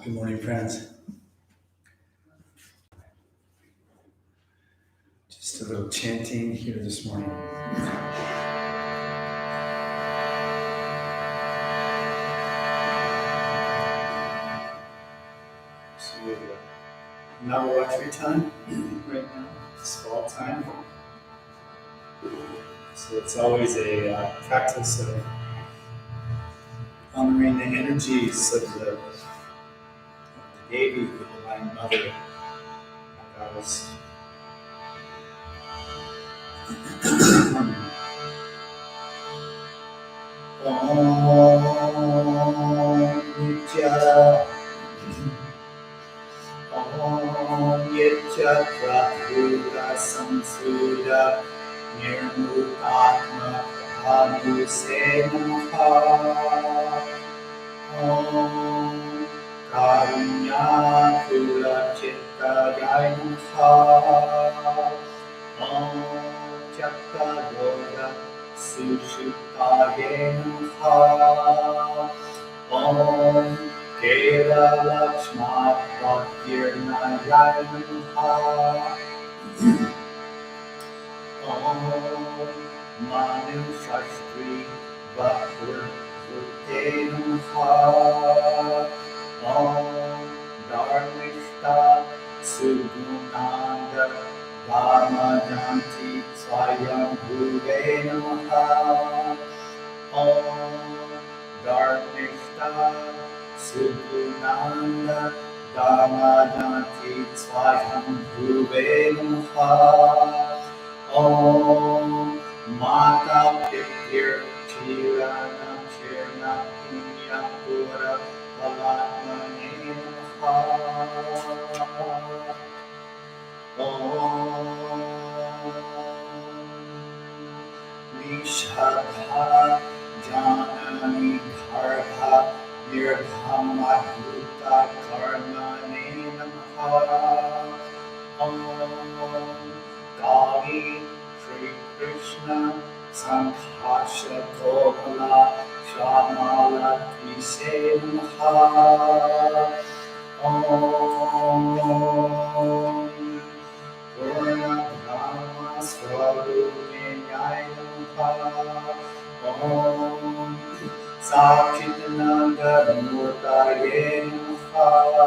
Good morning, friends. Just a little chanting here this morning. So we have Navaratri time right now. It's fall time. So it's always a practice of honoring the energies of the Devi, the Divine Mother, the Goddess. Om Nitya Om Nitya Prakrura Samsuya Nirmutatma Aduse Namaha Om Karunya Kula Chitta Namaha Om Chakkaroga Sushutaye Namaha Om Kera Lakshma Pratyirnaya Namaha Om Manu Shastri Bhakur Vute Namaha Om Dharmishta Sugunanda Dharmajanti Swayam Bhuve Namaha Om Dharmishta Sugunanda Dharmajanti Swayam Bhuve Namaha Om Mata Pitir Chirana Chirna Punya Pura Palatmane Namaha Om Nishadha Janani Dharha Nirdhamadhuta Karmane Namaha Om Kali Shri Krishna Sankasha Gopala Shamala Tise Namaha Om Purna Brahma Swarupinyaya Namaha Om Sachidananda Murtaye Namaha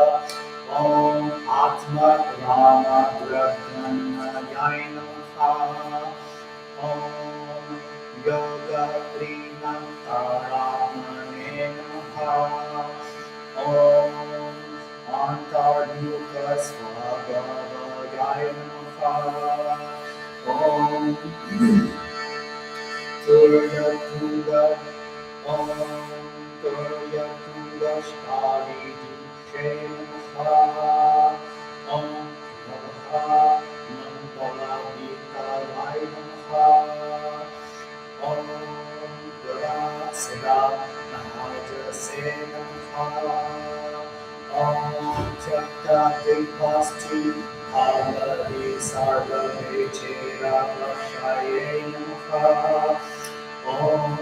Om Atma Rama Brahmanaya Namaha Om Yoga Prima Taramane Namaha Om Antarmuka Swabhavaya Namaha Om Turyatunga Om Turyatunga Shkali Dushe Namaha Om Namaha Mantala Vikalaya Namaha Om Dura Sada Nahajase Namaha Om Chakta Vipastu Bhavati Sarva Vechera Vashaye Namaha Om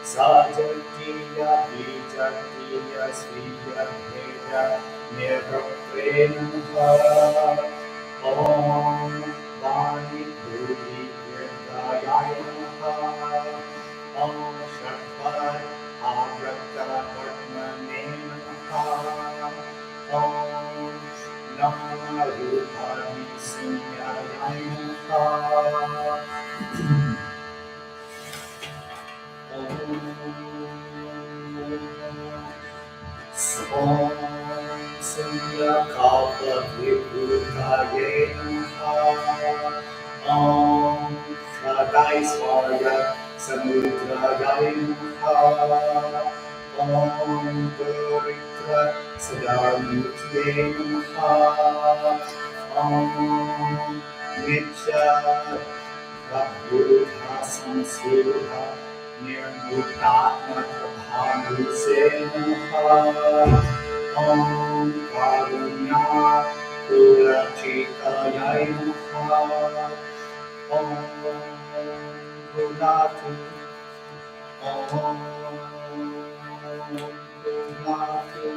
Sajatiya Vijatiya Sriya Bheda Nirvapre Namaha Om Vani Bhudi Virdayaya Namaha Om Shakvar Avrata Vartmane Namaha Om Nama Rupani Sunyaya Namaha Om Sundra Kalpa Vibhutaye Namaha Om Shadaisvarya Samudraya Namaha Om Duritra Sadarmutye Namaha Om Nitya Bhagavata Samsudha Nirmutatma Prabhavuse Namaha Om Karunya Pura Chitaya Namaha Om Gunatu Om Gunatu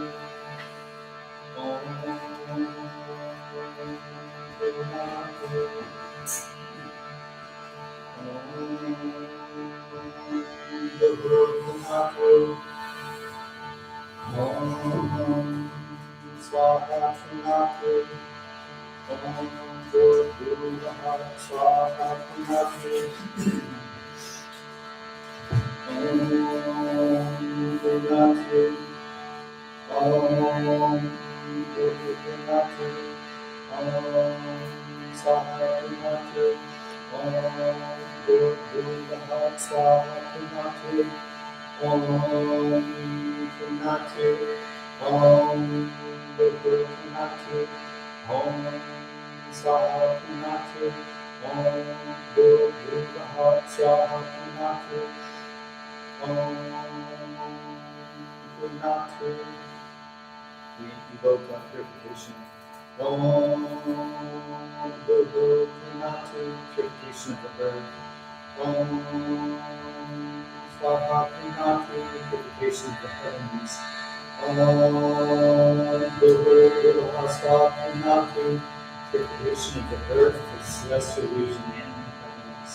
We evoke our purification. Purification of the earth. Purification of the heavens. Purification of the earth, the celestial region, and the heavens.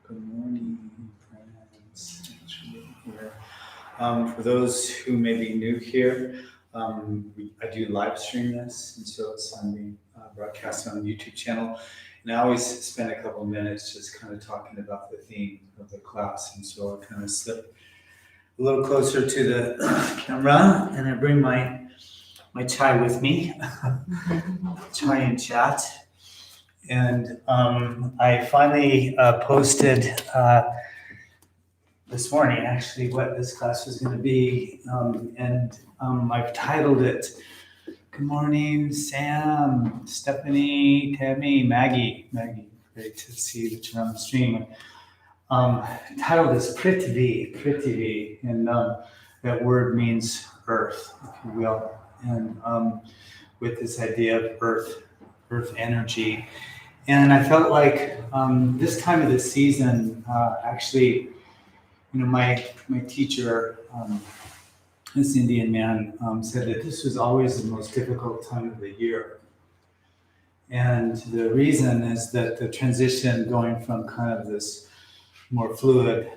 Good morning, friends. Thanks for being here. For those who may be new here, I do live stream this, and so it's on the broadcast on the YouTube channel. And I always spend a couple of minutes just kind of talking about the theme of the class, and so I'll kind of slip a little closer to the camera, and I bring my chai with me, chai and chat. And I finally posted this morning, actually, what this class was going to be. And I've titled it, Good Morning, Sam, Stephanie, Tammy, Maggie. Maggie, great to see that you're on the stream. Titled is Prithivi, and that word means earth, if you will. And with this idea of earth energy. And I felt like this time of the season, actually, my teacher, this Indian man, said that this was always the most difficult time of the year. And the reason is that the transition going from kind of this more fluid,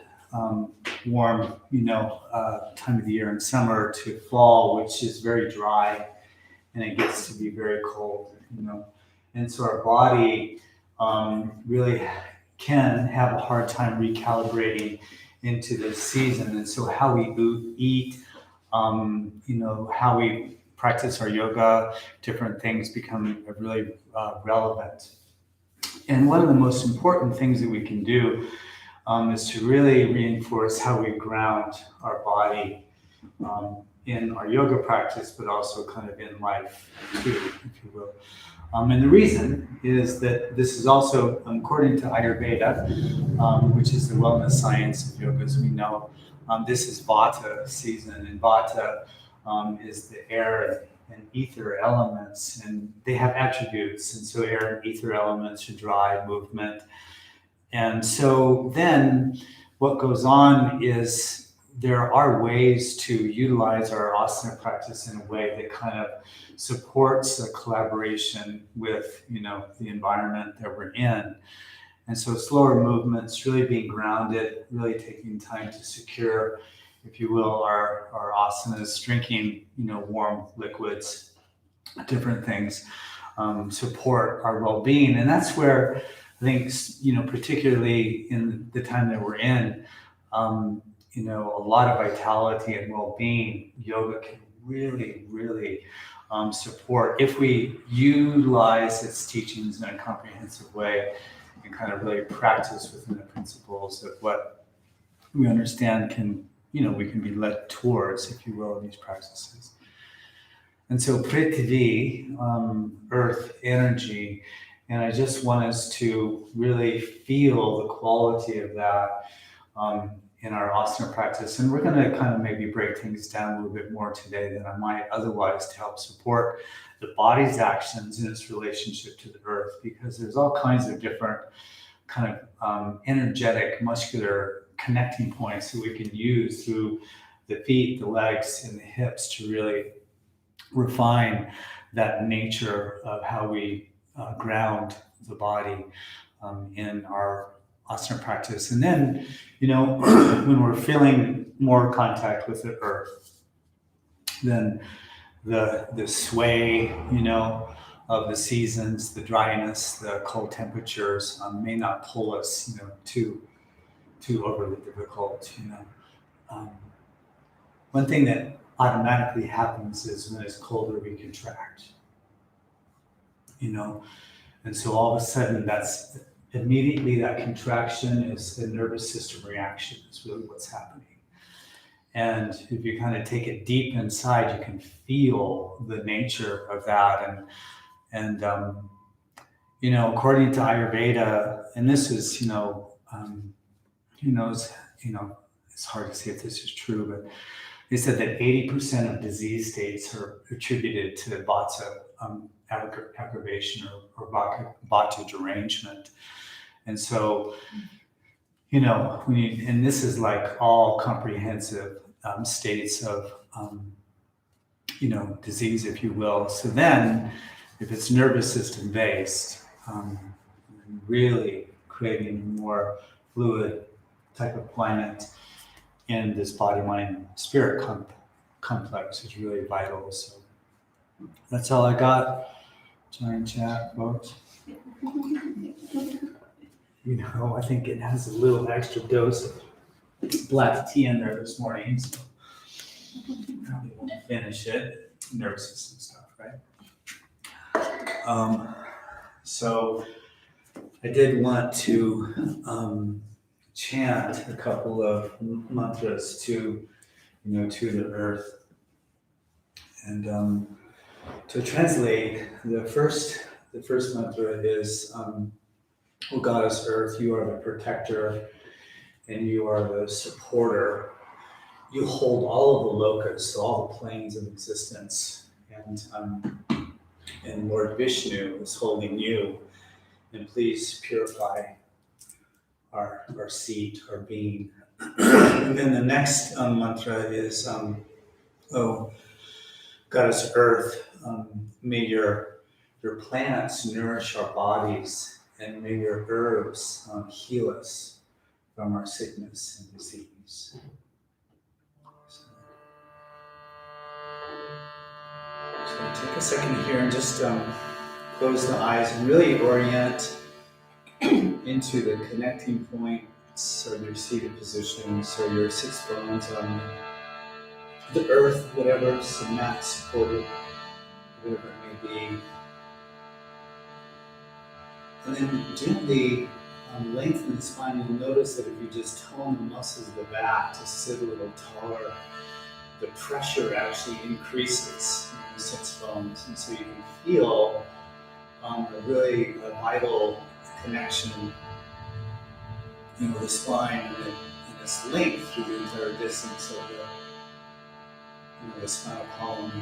warm, time of the year in summer to fall, which is very dry, and it gets to be very cold, And so our body really can have a hard time recalibrating into this season. And so how we eat, how we practice our yoga, different things become really relevant. And one of the most important things that we can do is to really reinforce how we ground our body in our yoga practice, but also kind of in life too, if you will. And the reason is that this is also, according to Ayurveda, which is the wellness science of yoga, as we know, this is Vata season, and Vata is the air and ether elements, and they have attributes, and so air and ether elements are drive, movement. And so then what goes on is there are ways to utilize our asana practice in a way that kind of supports a collaboration with, the environment that we're in. And so slower movements, really being grounded, really taking time to secure, if you will, our asanas, drinking, warm liquids, different things, support our well-being. And that's where I think, particularly in the time that we're in, a lot of vitality and well-being, yoga can really, really support if we utilize its teachings in a comprehensive way and kind of really practice within the principles of what we understand we can be led towards, if you will, in these practices. And so Prithivi, earth energy, and I just want us to really feel the quality of that in our asana practice. And we're going to kind of maybe break things down a little bit more today than I might otherwise to help support the body's actions in its relationship to the earth, because there's all kinds of different kind of energetic, muscular connecting points that we can use through the feet, the legs, and the hips to really refine that nature of how we ground the body in our asana practice. And then, when we're feeling more contact with the earth, then the sway, of the seasons, the dryness, the cold temperatures may not pull us, too overly difficult. One thing that automatically happens is when it's colder, we contract. And so all of a sudden, that's immediately that contraction is a nervous system reaction. Is really what's happening. And if you kind of take it deep inside, you can feel the nature of that. And according to Ayurveda, and this is, who knows, it's hard to say if this is true, but they said that 80% of disease states are attributed to vata aggravation or vata derangement. And so, and this is like all comprehensive states of, disease, if you will. So then, if it's nervous system based, really creating more fluid type of climate in this body, mind, spirit complex is really vital. So that's all I got. Giant chat, folks. I think it has a little extra dose of black tea in there this morning, so probably won't finish it. Nervous system stuff, right? So I did want to chant a couple of mantras to the earth, and to translate, the first mantra is, "O Goddess Earth, you are the protector and you are the supporter. You hold all of the locusts, all the planes of existence, and Lord Vishnu is holding you. And please purify our seat, our being." And then the next mantra is, "Oh Goddess Earth, may your plants nourish our bodies, and may your herbs heal us from our sickness and disease." So take a second here and just close the eyes and really orient into the connecting points of your seated position. So your sits bones on the earth, whatever, some mat supported, whatever it may be. And then gently lengthen the spine. You'll notice that if you just tone the muscles of the back to sit a little taller, the pressure actually increases in the sits bones. And so you can feel a really vital connection, with the spine and its length through the entire distance of the spinal column.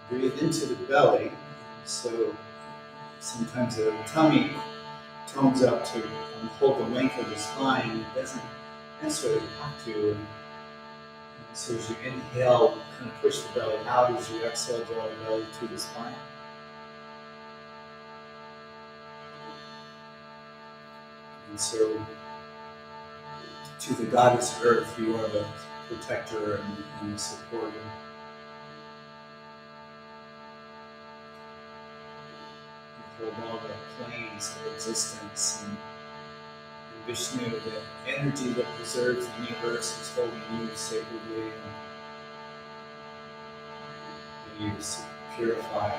Breathe into the belly. So sometimes the tummy tones up to hold the length of the spine. It doesn't necessarily have to. And so as you inhale, kind of push the belly out. As you exhale, draw the belly to the spine. And so, to the Goddess Earth, you are the protector and a supporter. You hold all the planes of existence, and Vishnu, the energy that preserves the universe, is holding you sacredly, and you purify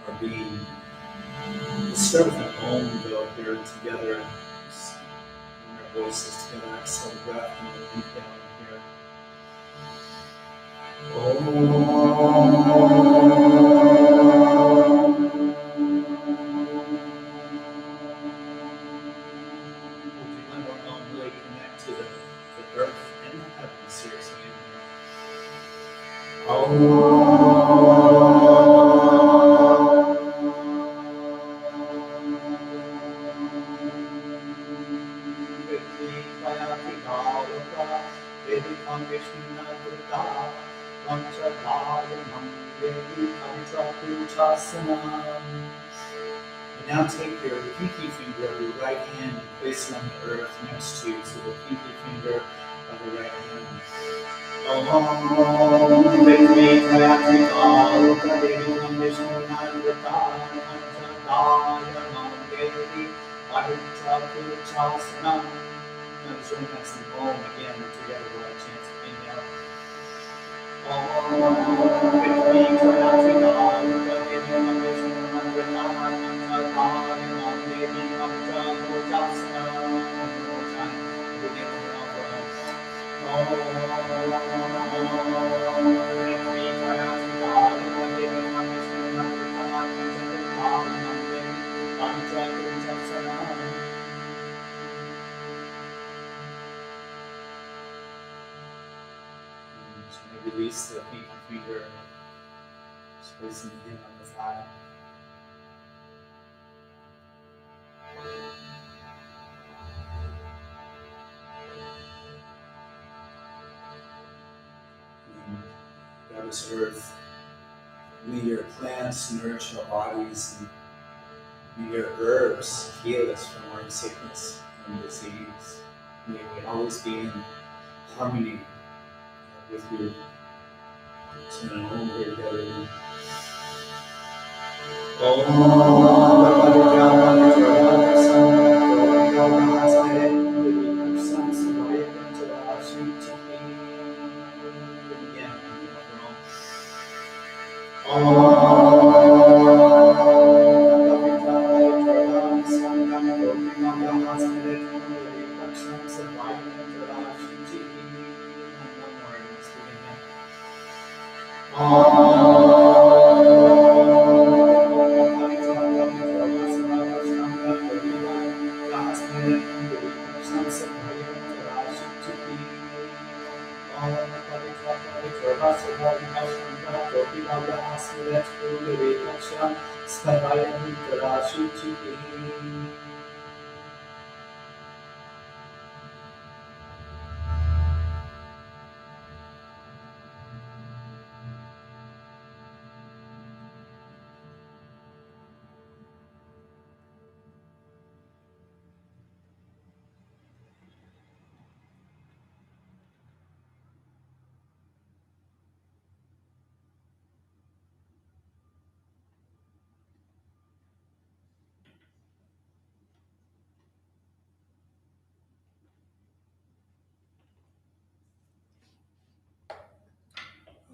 our being. Let's start with an Om though here together. Just bring our voices together. Exhale the breath and then inhale here. Really connect to the earth and the heavens here. So and now take your pinky finger of your right hand and place it on the earth next to you. So the pinky finger of the right hand. Join us in Om again together while I chant inhale. Release the pinky finger, just placing the hand on the thigh. And Goddess Earth, may your plants nourish our bodies, and may your herbs heal us from our sickness and disease. May we always be in harmony with you. So in Om together.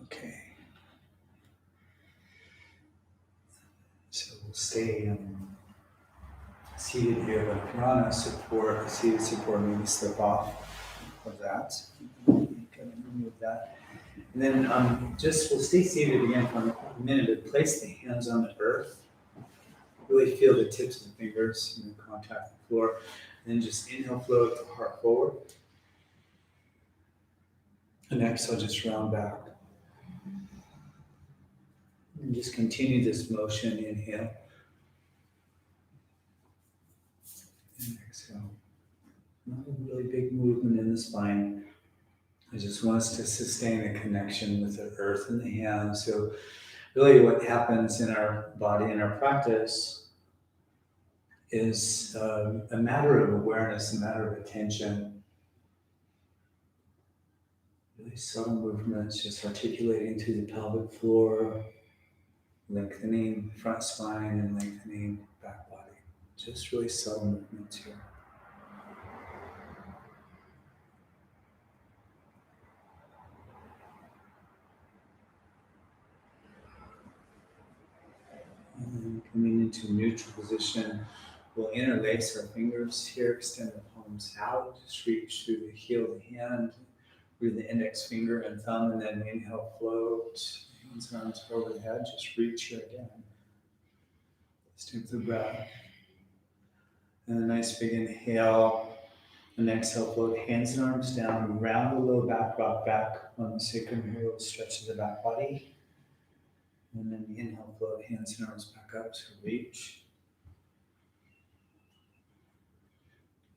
Okay. So we'll stay seated here, but if you're on a seated support, maybe slip off of that. You can remove that. And then we'll stay seated again for a minute, but place the hands on the earth. Really feel the tips of the fingers contact the floor. And then just inhale, float the heart forward. And exhale, just round back. And just continue this motion, inhale. And exhale. Not a really big movement in the spine. I just want us to sustain a connection with the earth and the hands. So really what happens in our body, in our practice, is a matter of awareness, a matter of attention. Really subtle movements, just articulating through the pelvic floor, lengthening the front spine and lengthening back body. Just really subtle movements here. And then coming into neutral position, we'll interlace our fingers here, extend the palms out, just reach through the heel of the hand, through the index finger and thumb, and then inhale, float, hands and arms overhead, just reach here again. Let's take the breath. And a nice big inhale, and exhale, float hands and arms down, round the low back, rock back on the sacrum here, stretch the back body. And then inhale, float hands and arms back up, so reach.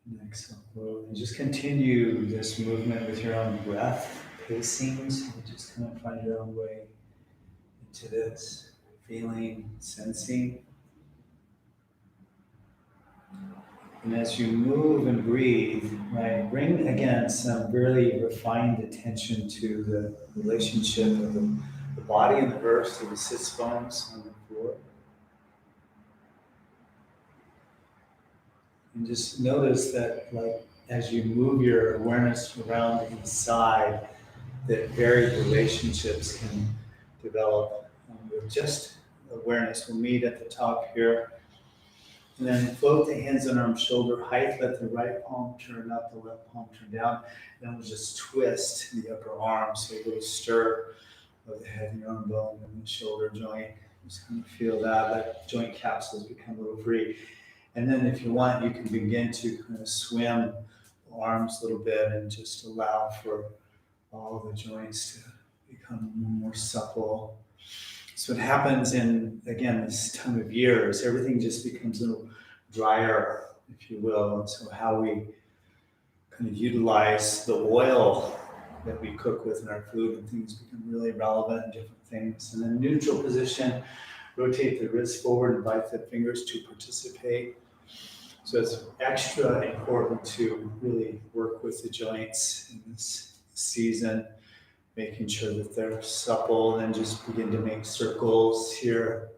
And exhale, float. And just continue this movement with your own breath, pacing, so you just kind of find your own way into this, feeling, sensing. And as you move and breathe, right, bring again some really refined attention to the relationship of the body and the earth, to the sits bones on the floor. And just notice that, like, as you move your awareness around inside, that varied relationships can develop with just awareness. We'll meet at the top here. And then float the hands and arms shoulder height. Let the right palm turn up, the left palm turn down. And then we'll just twist the upper arm, so a little stir of the head and your arm bone and the shoulder joint. Just kind of feel that. Let joint capsules become a little free. And then if you want, you can begin to kind of swim the arms a little bit and just allow for all the joints to become more supple. So what happens in, again, this time of year is everything just becomes a little drier, if you will. And so how we kind of utilize the oil that we cook with in our food and things become really relevant in different things. And then neutral position, rotate the wrists forward, invite the fingers to participate. So it's extra important to really work with the joints in this season, making sure that they're supple, and just begin to make circles here.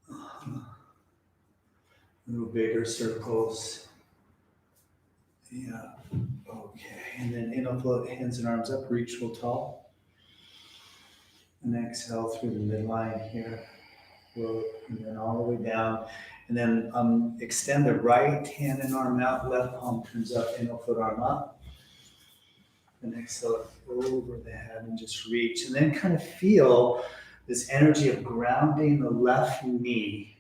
A little bigger circles. Yeah, okay. And then inhale, float hands and arms up, reach real tall. And exhale through the midline here. Float, and then all the way down. And then extend the right hand and arm out, left palm turns up, inhale, float arm up. And exhale over the head and just reach. And then kind of feel this energy of grounding the left knee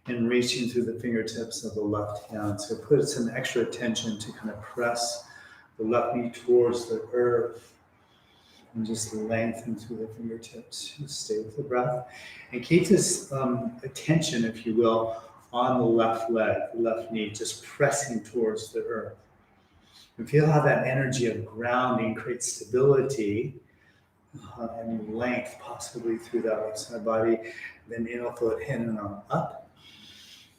and reaching through the fingertips of the left hand. So put some extra attention to kind of press the left knee towards the earth and just lengthen through the fingertips. Just stay with the breath. And keep this attention, if you will, on the left leg, the left knee, just pressing towards the earth. And feel how that energy of grounding creates stability and length possibly through that left side body. Then inhale, float hand and arm up.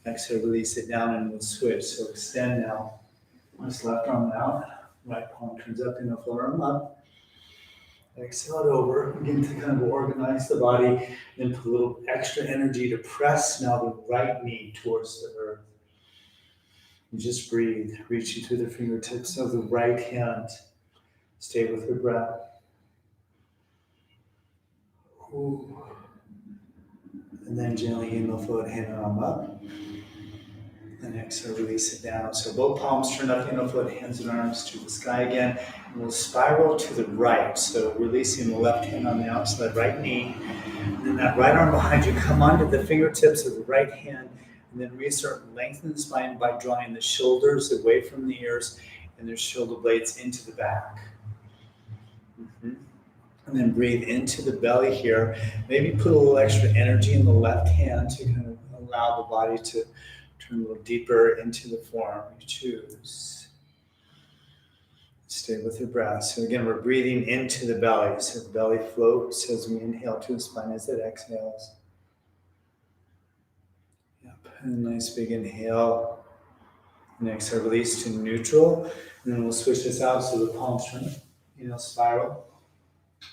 Exhale, release it down, and we'll switch. So extend now. This left arm out. Right palm turns up, inhale, float arm up. Exhale it over. Begin to kind of organize the body. Then put a little extra energy to press now the right knee towards the earth. And just breathe, reaching through the fingertips of the right hand. Stay with your breath. Ooh. And then gently inhale, float hand and arm up. And exhale, release it down. So both palms turn up, inhale, float hands and arms to the sky again. And we'll spiral to the right. So releasing the left hand on the outside right knee. And then that right arm behind you, come onto the fingertips of the right hand. And then reassert and lengthen the spine by drawing the shoulders away from the ears and their shoulder blades into the back. And then breathe into the belly here. Maybe put a little extra energy in the left hand to kind of allow the body to turn a little deeper into the form you choose. Stay with your breath. So again, we're breathing into the belly. So the belly floats as we inhale to the spine as it exhales. And a nice big inhale. And exhale, release to neutral. And then we'll switch this out so the palms turn spiral.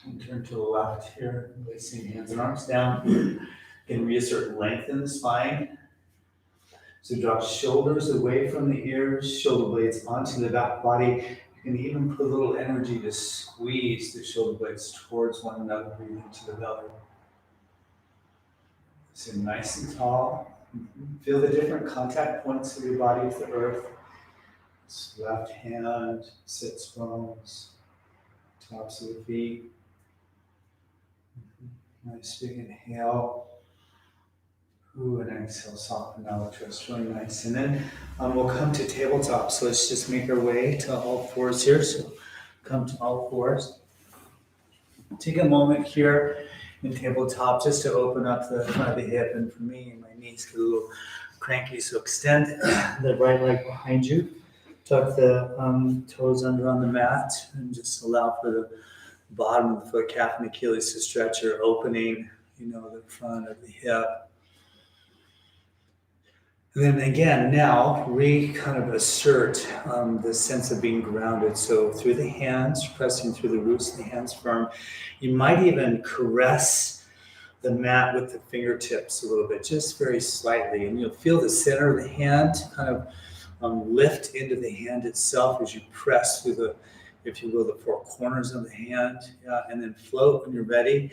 And turn to the left here, releasing hands and arms down. Again, reassert length in the spine. So drop shoulders away from the ears, shoulder blades onto the back body. You can even put a little energy to squeeze the shoulder blades towards one another, breathe into the belly. So nice and tall. Feel the different contact points of your body with the earth. So left hand, sits bones, tops of the feet. Nice big inhale. Ooh, and exhale, soften out, twist, really nice. And then we'll come to tabletop. So let's just make our way to all fours here. So come to all fours. Take a moment here in tabletop just to open up the front of the hip. And for me, my knees get a little cranky. So extend the right leg behind you. Tuck the toes under on the mat and just allow for the bottom of the foot, calf and Achilles to stretch or opening, the front of the hip. And then again, now kind of assert the sense of being grounded. So through the hands, pressing through the roots of the hands firm. You might even caress the mat with the fingertips a little bit, just very slightly. And you'll feel the center of the hand kind of lift into the hand itself as you press through the, if you will, the four corners of the hand. And then float when you're ready.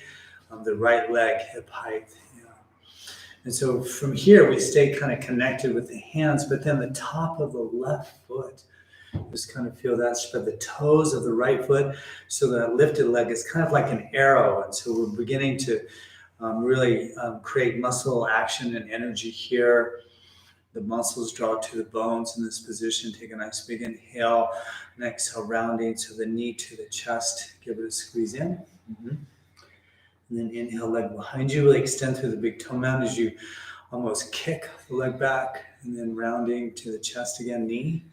The right leg, hip height. And so from here, we stay kind of connected with the hands, but then the top of the left foot, just kind of feel that spread the toes of the right foot. So the lifted leg is kind of like an arrow. And so we're beginning to really create muscle action and energy here. The muscles draw to the bones in this position. Take a nice big inhale. And exhale, rounding. So the knee to the chest. Give it a squeeze in. And then inhale, leg behind you. Really extend through the big toe mound as you almost kick the leg back. And then rounding to the chest again. Knee,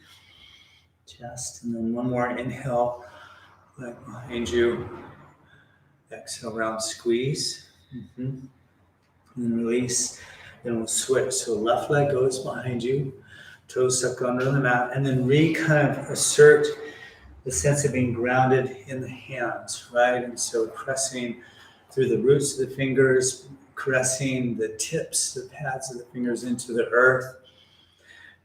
chest. And then one more inhale, leg behind you. Exhale, round, squeeze. And then release. Then we'll switch. So left leg goes behind you. Toes suck under the mat. And then kind of assert the sense of being grounded in the hands, right? And so pressing through the roots of the fingers, caressing the tips, the pads of the fingers into the earth.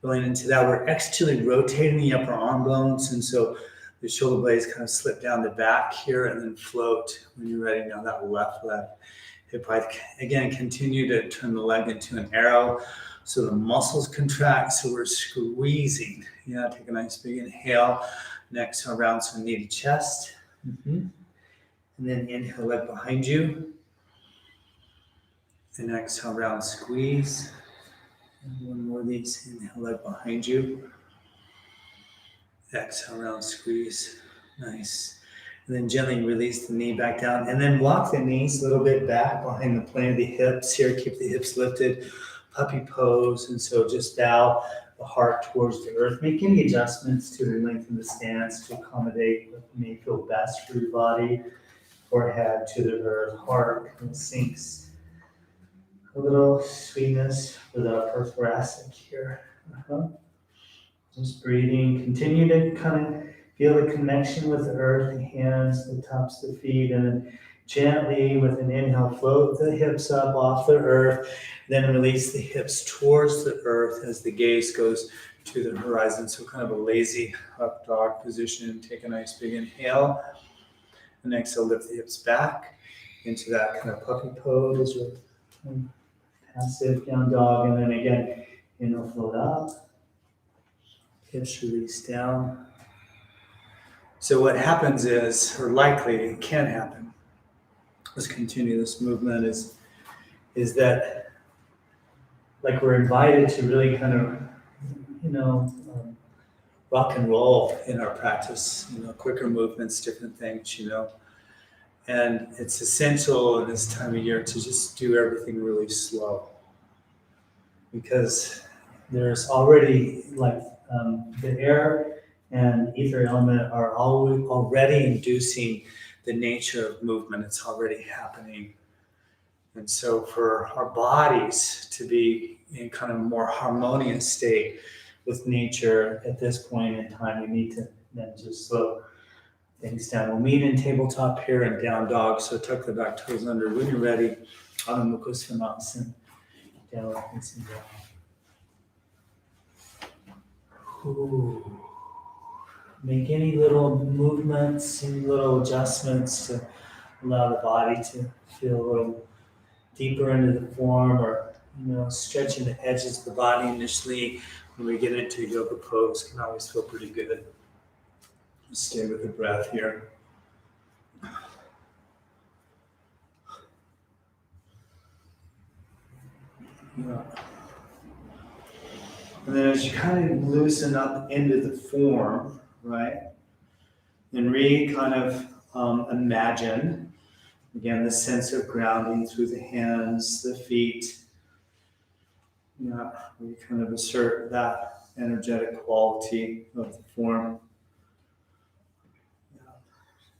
Going into that, we're externally rotating the upper arm bones. And so the shoulder blades kind of slip down the back here and then float when you're ready. Now that left leg, hip height. Again, continue to turn the leg into an arrow. So the muscles contract, so we're squeezing. Take a nice big inhale. Next, around, so knee to chest. And then inhale, leg behind you. And exhale, round, squeeze. And one more of these. Inhale, leg behind you. Exhale, round, squeeze. Nice. And then gently release the knee back down. And then walk the knees a little bit back behind the plane of the hips. Here, keep the hips lifted. Puppy pose. And so just bow the heart towards the earth. Make any adjustments to lengthen the stance to accommodate what may feel best for your body. Forehead to the earth, heart kind of sinks. A little sweetness for the upper thoracic here. Just breathing. Continue to kind of feel the connection with the earth, the hands, the tops of the feet, and then gently with an inhale, float the hips up off the earth, then release the hips towards the earth as the gaze goes to the horizon. So kind of a lazy up dog position. Take a nice big inhale. And exhale, lift the hips back into that kind of puppy pose or passive down dog. And then again, inhale, float up. Hips release down. So what happens is, or likely can happen, let's continue this movement, is that like we're invited to really kind of, rock and roll in our practice, quicker movements, different things, And it's essential in this time of year to just do everything really slow. Because there's already the air and ether element are already inducing the nature of movement. It's already happening. And so for our bodies to be in kind of a more harmonious state with nature at this point in time, we need to then just slow things down. We'll meet in tabletop here and down dog. So tuck the back toes under. When you're ready, Adho Mukha Svanasana. Down, facing down. Ooh. Make any little movements, any little adjustments to allow the body to feel a little deeper into the form, or stretching the edges of the body initially when we get into yoga pose can always feel pretty good. Stay with the breath here. Yeah. And then as you kind of loosen up into the form, right? Then kind of imagine, again, the sense of grounding through the hands, the feet. Yeah, we kind of assert that energetic quality of the form. Yeah.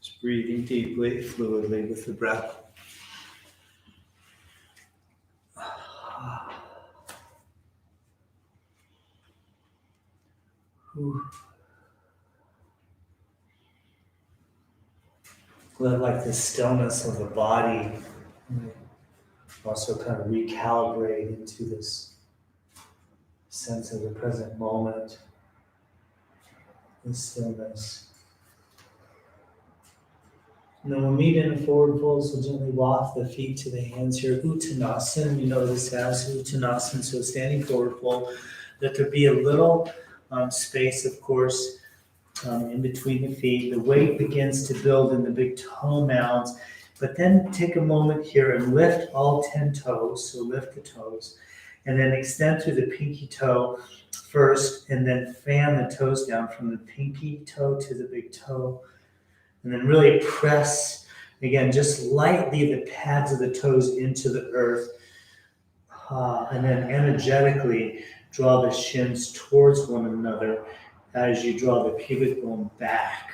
Just breathing deeply, fluidly with the breath. Let the stillness of the body also kind of recalibrate into this sense of the present moment, the stillness. And then we'll meet in a forward fold, so gently walk the feet to the hands here. Uttanasana, we know this as Uttanasana, so standing forward fold. Let there be a little space, of course, in between the feet. The weight begins to build in the big toe mounds, but then take a moment here and lift all 10 toes, so lift the toes, and then extend through the pinky toe first, and then fan the toes down from the pinky toe to the big toe, and then really press, again, just lightly the pads of the toes into the earth, and then energetically draw the shins towards one another as you draw the pubic bone back.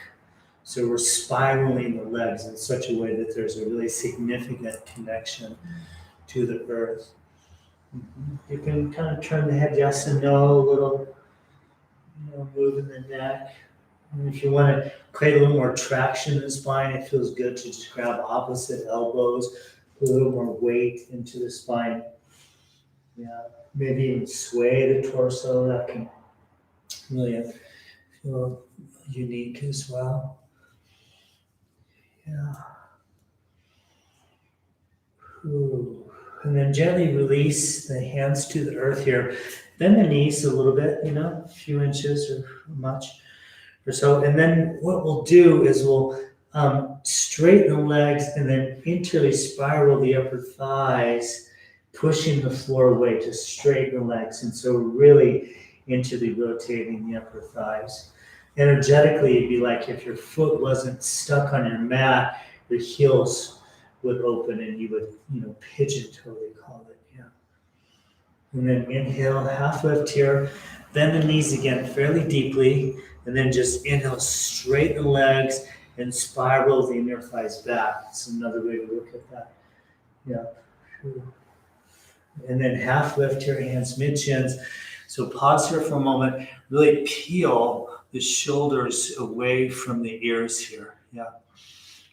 So we're spiraling the legs in such a way that there's a really significant connection to the earth. You can kind of turn the head yes and no, a little, moving the neck. And if you want to create a little more traction in the spine, it feels good to just grab opposite elbows, put a little more weight into the spine. Yeah, maybe even sway the torso. That can really feel unique as well. Yeah. Ooh. And then gently release the hands to the earth here. Bend the knees a little bit, a few inches or much or so. And then what we'll do is we'll straighten the legs and then internally spiral the upper thighs, pushing the floor away to straighten the legs. And so really internally rotating the upper thighs. Energetically, it'd be like if your foot wasn't stuck on your mat, your heels would open and you would, pigeon toe, they call it, yeah. And then inhale, half lift here, bend the knees again fairly deeply, and then just inhale, straighten the legs and spiral the inner thighs back. It's another way to look at that, yeah. And then half lift here, hands mid-chins. So pause here for a moment, really peel the shoulders away from the ears here, yeah.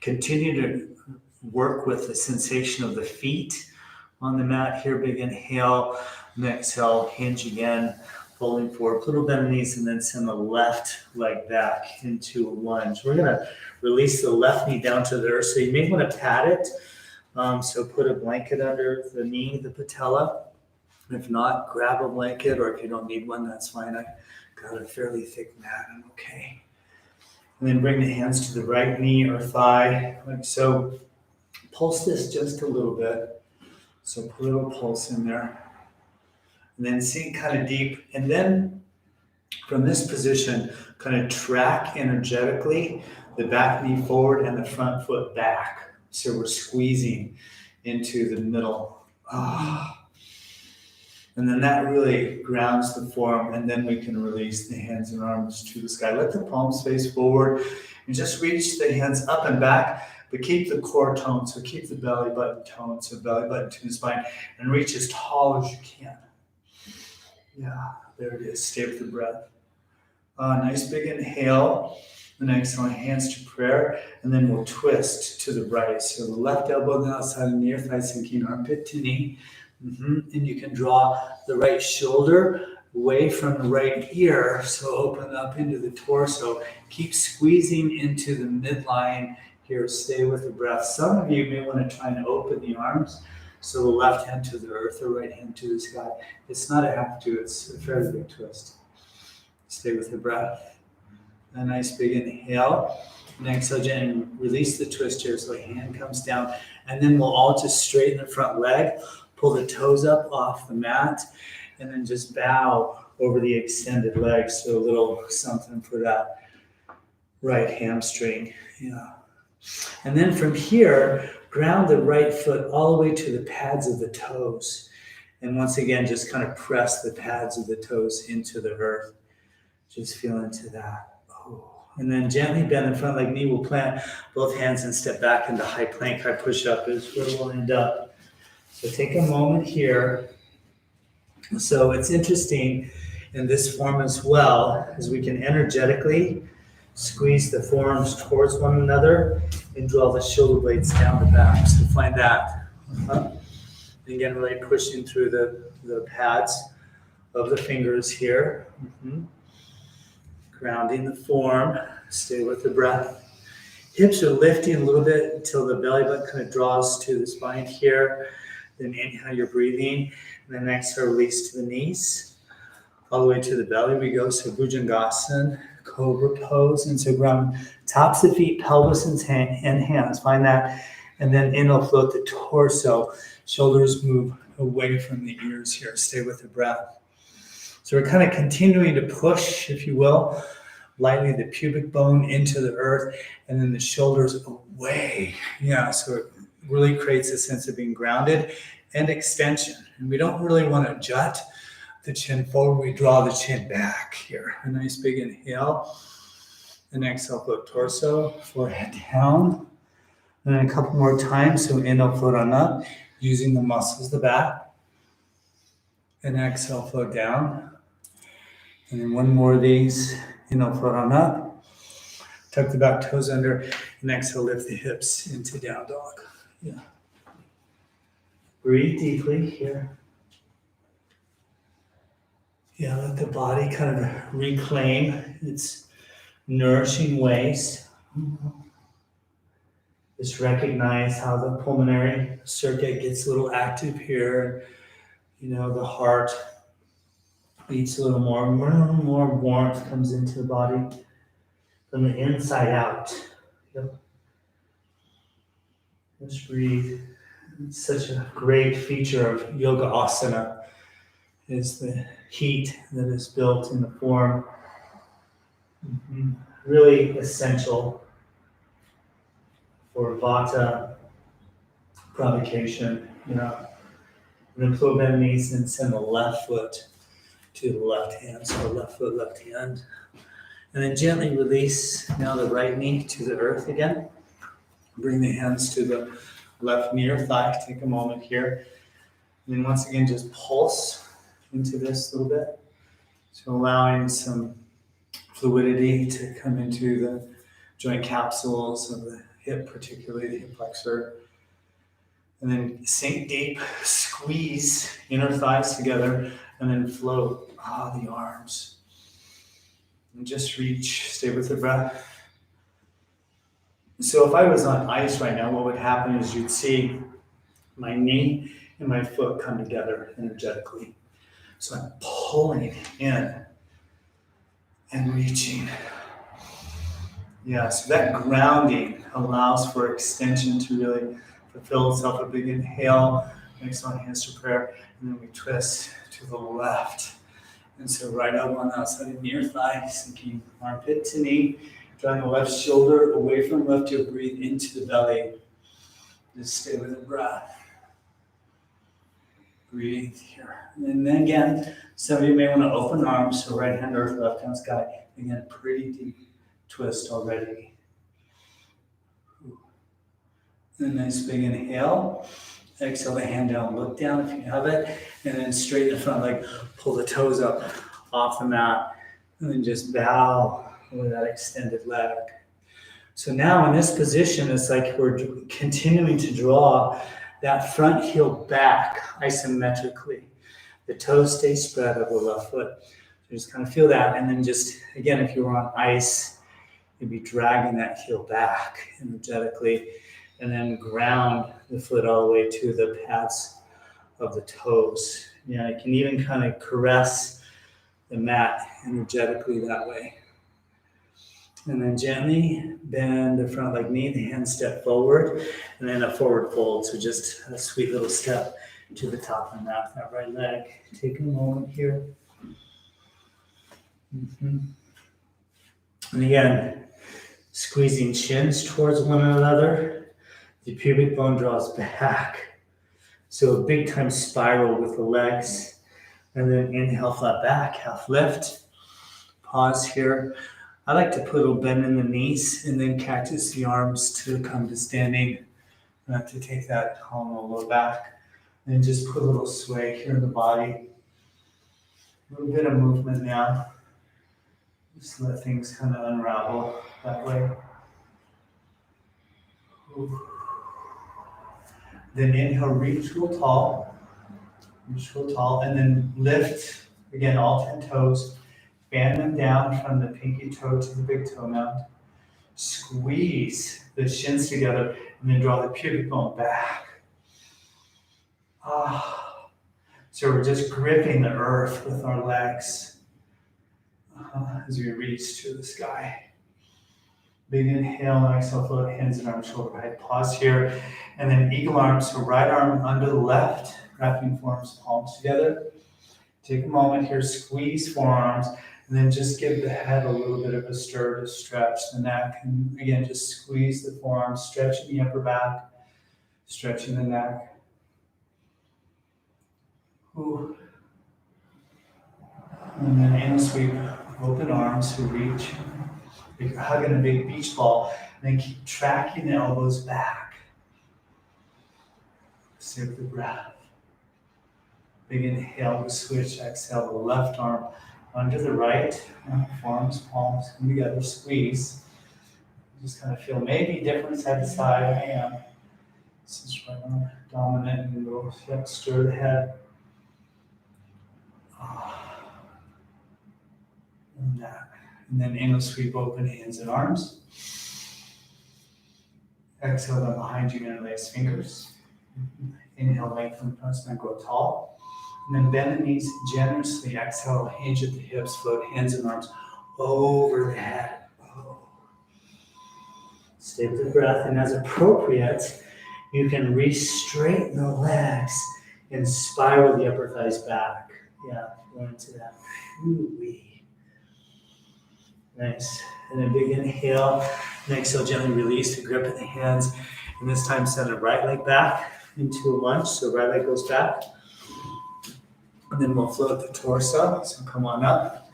Continue to work with the sensation of the feet on the mat here. Big inhale, and exhale, hinge again, folding forward, little bend the knees, and then send the left leg back into a lunge. We're gonna release the left knee down to the earth, so you may want to pat it. So put a blanket under the knee, the patella. If not, grab a blanket, or if you don't need one, that's fine. I got a fairly thick mat, I'm okay. And then bring the hands to the right knee or thigh, like so. Pulse this just a little bit. So put a little pulse in there. And then sink kind of deep. And then from this position, kind of track energetically the back knee forward and the front foot back. So we're squeezing into the middle. And then that really grounds the form, and then we can release the hands and arms to the sky. Let the palms face forward and just reach the hands up and back, but keep the core tone, so keep the belly button tone, so belly button to the spine, and reach as tall as you can. Yeah, there it is. Stay with the breath. Nice big inhale, And exhale, hands to prayer. And then we'll twist to the right. So the left elbow on the outside of the near thigh, sinking armpit to knee. And you can draw the right shoulder away from the right ear. So open up into the torso. Keep squeezing into the midline here. Stay with the breath. Some of you may want to try and open the arms. So the left hand to the earth, the right hand to the sky. It's not a have to, it's a fairly big twist. Stay with the breath. A nice big inhale. And exhale, and release the twist here. So the hand comes down. And then we'll all just straighten the front leg. Pull the toes up off the mat. And then just bow over the extended legs. So a little something for that right hamstring. Yeah. And then from here, ground the right foot all the way to the pads of the toes. And once again, just kind of press the pads of the toes into the earth. Just feel into that. Oh. And then gently bend the front leg, knee will plant both hands and step back into high plank. High push-up is where we'll end up. So take a moment here. So it's interesting in this form as well, as we can energetically squeeze the forearms towards one another and draw the shoulder blades down the back. So find that. Again, really pushing through the pads of the fingers here. Grounding the form. Stay with the breath. Hips are lifting a little bit until the belly button kind of draws to the spine here. Then inhale, you're breathing. And then exhale, release to the knees. All the way to the belly we go. So Jungasan, Cobra pose. And so ground tops of feet, pelvis, and hands. Find that. And then inhale, float the torso. Shoulders move away from the ears here. Stay with the breath. So we're kind of continuing to push, if you will, lightly the pubic bone into the earth and then the shoulders away. Yeah, so it really creates a sense of being grounded and extension. And we don't really want to jut the chin forward. We draw the chin back here. A nice big inhale. And exhale, float torso, forehead down. And then a couple more times. So inhale, float on up, using the muscles of the back. And exhale, float down. And then one more of these. Inhale, float on up. Tuck the back toes under. And exhale, lift the hips into down dog. Yeah. Breathe deeply here. Yeah, let the body kind of reclaim its nourishing ways. Just recognize how the pulmonary circuit gets a little active here. You know, the heart beats a little more warmth comes into the body from the inside out. Yep. Just breathe. It's such a great feature of yoga asana is the heat that is built in the form. Really essential for vata provocation. You know, we're going to flow bend knees and send the left foot to the left hand. So left foot, left hand. And then gently release now the right knee to the earth again. Bring the hands to the left knee or thigh. Take a moment here. And then once again, just pulse into this a little bit. So allowing some fluidity to come into the joint capsules of the hip, particularly the hip flexor. And then sink deep, squeeze inner thighs together, and then float the arms. And just reach, stay with the breath. So if I was on ice right now, what would happen is you'd see my knee and my foot come together energetically. So I'm pulling in and reaching. Yeah, so that grounding allows for extension to really fulfill itself. A big inhale, next one, hands to prayer, and then we twist to the left. And so right elbow on the outside of near thigh, sinking armpit to knee, drawing the left shoulder away from left heel, breathe into the belly. Just stay with the breath. Breathe here. And then again, some of you may want to open arms, so right hand earth, left hand sky. Again, pretty deep twist already. And a nice big inhale. Exhale the hand down, look down if you have it, and then straighten the front leg, pull the toes up off the mat, and then just bow with that extended leg. So now in this position, it's like we're continuing to draw that front heel back isometrically. The toes stay spread over the left foot. So just kind of feel that. And then just, again, if you were on ice, you'd be dragging that heel back energetically and then ground the foot all the way to the pads of the toes. Yeah, you can even kind of caress the mat energetically that way. And then gently bend the front leg knee, the hands step forward, and then a forward fold. So just a sweet little step to the top of the mat, that right leg. Take a moment here. And again, squeezing chins towards one another. The pubic bone draws back. So a big time spiral with the legs. And then inhale, flat back, half lift. Pause here. I like to put a little bend in the knees and then cactus the arms to come to standing, to take that hollow low back. And just put a little sway here in the body. A little bit of movement now. Just let things kind of unravel that way. Ooh. Then inhale, reach real tall. Reach real tall. And then lift, again, all 10 toes. Fan them down from the pinky toe to the big toe mound. Squeeze the shins together and then draw the pubic bone back. So we're just gripping the earth with our legs as we reach to the sky. Big inhale and exhale, float hands and arms shoulder height. Pause here. And then eagle arms, so right arm under the left, wrapping forearms, palms together. Take a moment here, squeeze forearms. And then just give the head a little bit of a stir to stretch the neck. And again, just squeeze the forearms, stretching the upper back, stretching the neck. Ooh. And then in a sweep, open arms to reach. Like you're hugging a big beach ball. And then keep tracking the elbows back. Stay with the breath. Big inhale to switch, exhale the left arm under the right, forearms, palms come together, squeeze. Just kind of feel maybe different side to side. I am. This is right arm dominant and we'll stir the head. And that. And then inhale, sweep open, hands and arms. Exhale them behind you, interlace fingers. Inhale, lengthen the front spine, grow tall. And then bend the knees generously. Exhale, hinge at the hips, float hands and arms over the head. Stay with the breath, and as appropriate, you can re-straighten the legs and spiral the upper thighs back. Yeah, go into that. Ooh-wee. Nice. And then big inhale. And exhale, gently release the grip of the hands. And this time send the right leg back into a lunge. So right leg goes back. And then we'll float the torso. So come on up.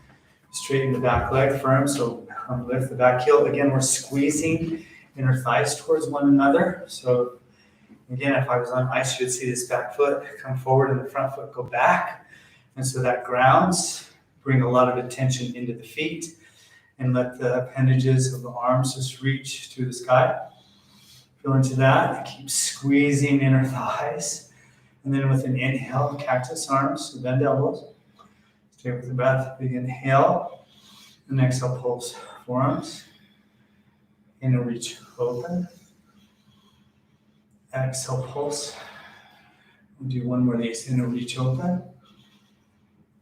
Straighten the back leg firm. So lift the back heel. Again, we're squeezing inner thighs towards one another. So again, if I was on ice, you would see this back foot come forward and the front foot go back. And so that grounds, bring a lot of attention into the feet and let the appendages of the arms just reach to the sky. Feel into that. Keep squeezing inner thighs. And then with an inhale, cactus arms, so bend elbows. Stay with the breath. Big inhale. And exhale, pulse forearms. Inner reach open. Exhale, pulse. We'll do one more of these. Inner reach open.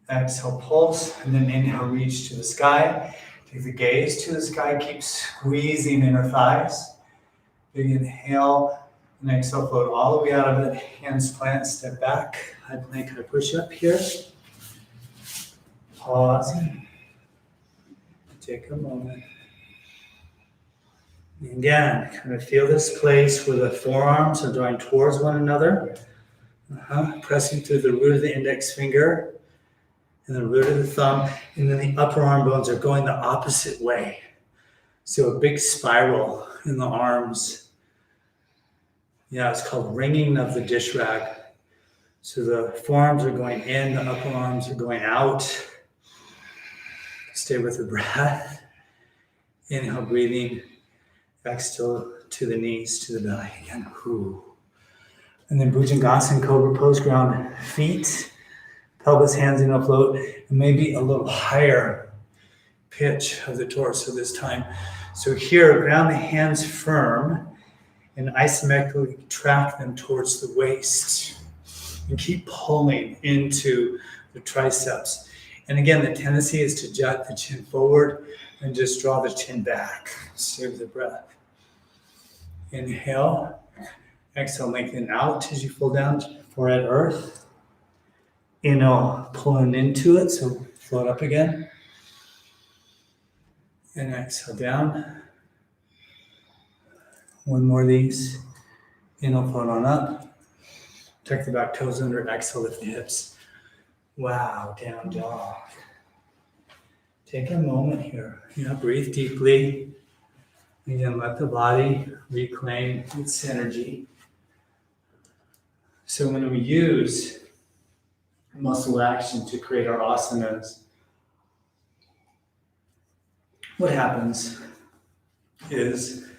Exhale, pulse. And then inhale, reach to the sky. Take the gaze to the sky. Keep squeezing inner thighs. Big inhale. And exhale, float all the way out of it. Hands plant, step back. High plank, high push up here. Pause. Take a moment. And again, kind of feel this place where the forearms are drawing towards one another. Pressing through the root of the index finger and the root of the thumb. And then the upper arm bones are going the opposite way. So a big spiral in the arms. Yeah, it's called ringing of the dish rag. So the forearms are going in, the upper arms are going out. Stay with the breath. Inhale, breathing. Exhale to the knees, to the belly again. Whew. And then Jungasan, Cobra pose, ground feet, pelvis, hands in a float, and maybe a little higher pitch of the torso this time. So here, ground the hands firm and isometrically track them towards the waist. And keep pulling into the triceps. And again, the tendency is to jut the chin forward and just draw the chin back. Stay with the breath. Inhale. Exhale, lengthen out as you fall down, forehead earth. Inhale, pulling into it, so float up again. And exhale down. One more of these. Inhale, float on up. Tuck the back toes under, exhale, lift the hips. Wow, down dog. Take a moment here. Breathe deeply. Again, let the body reclaim its energy. So when we use muscle action to create our asanas, what happens is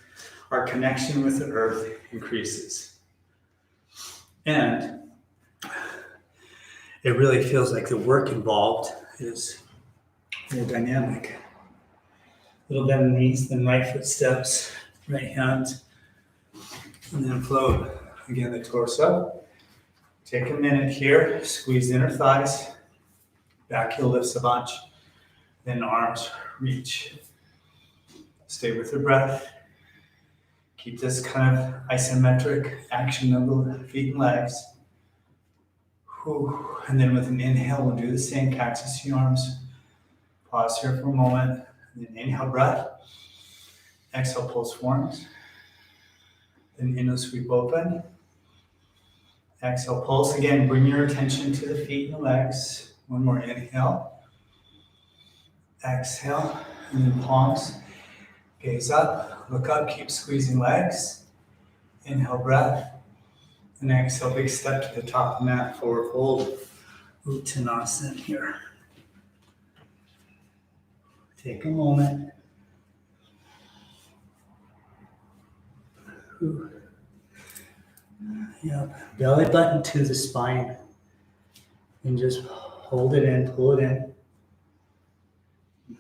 our connection with the earth increases. And it really feels like the work involved is more dynamic. Little bend in the knees, then right foot steps, right hand, and then float. Again, the torso. Take a minute here, squeeze the inner thighs, back heel lifts a bunch, then arms reach. Stay with the breath. Keep this kind of isometric action of the feet and legs. Whew. And then with an inhale, we'll do the same, cactus the arms. Pause here for a moment. And then inhale, breath. Exhale, pulse forms. Then inhale, sweep open. Exhale, pulse. Again, bring your attention to the feet and the legs. One more inhale. Exhale, and then palms. Gaze up, look up, keep squeezing legs. Inhale, breath. And exhale, big step to the top of the mat, forward fold. Uttanasana here. Take a moment. Whew. Yep. Belly button to the spine. And just hold it in, pull it in.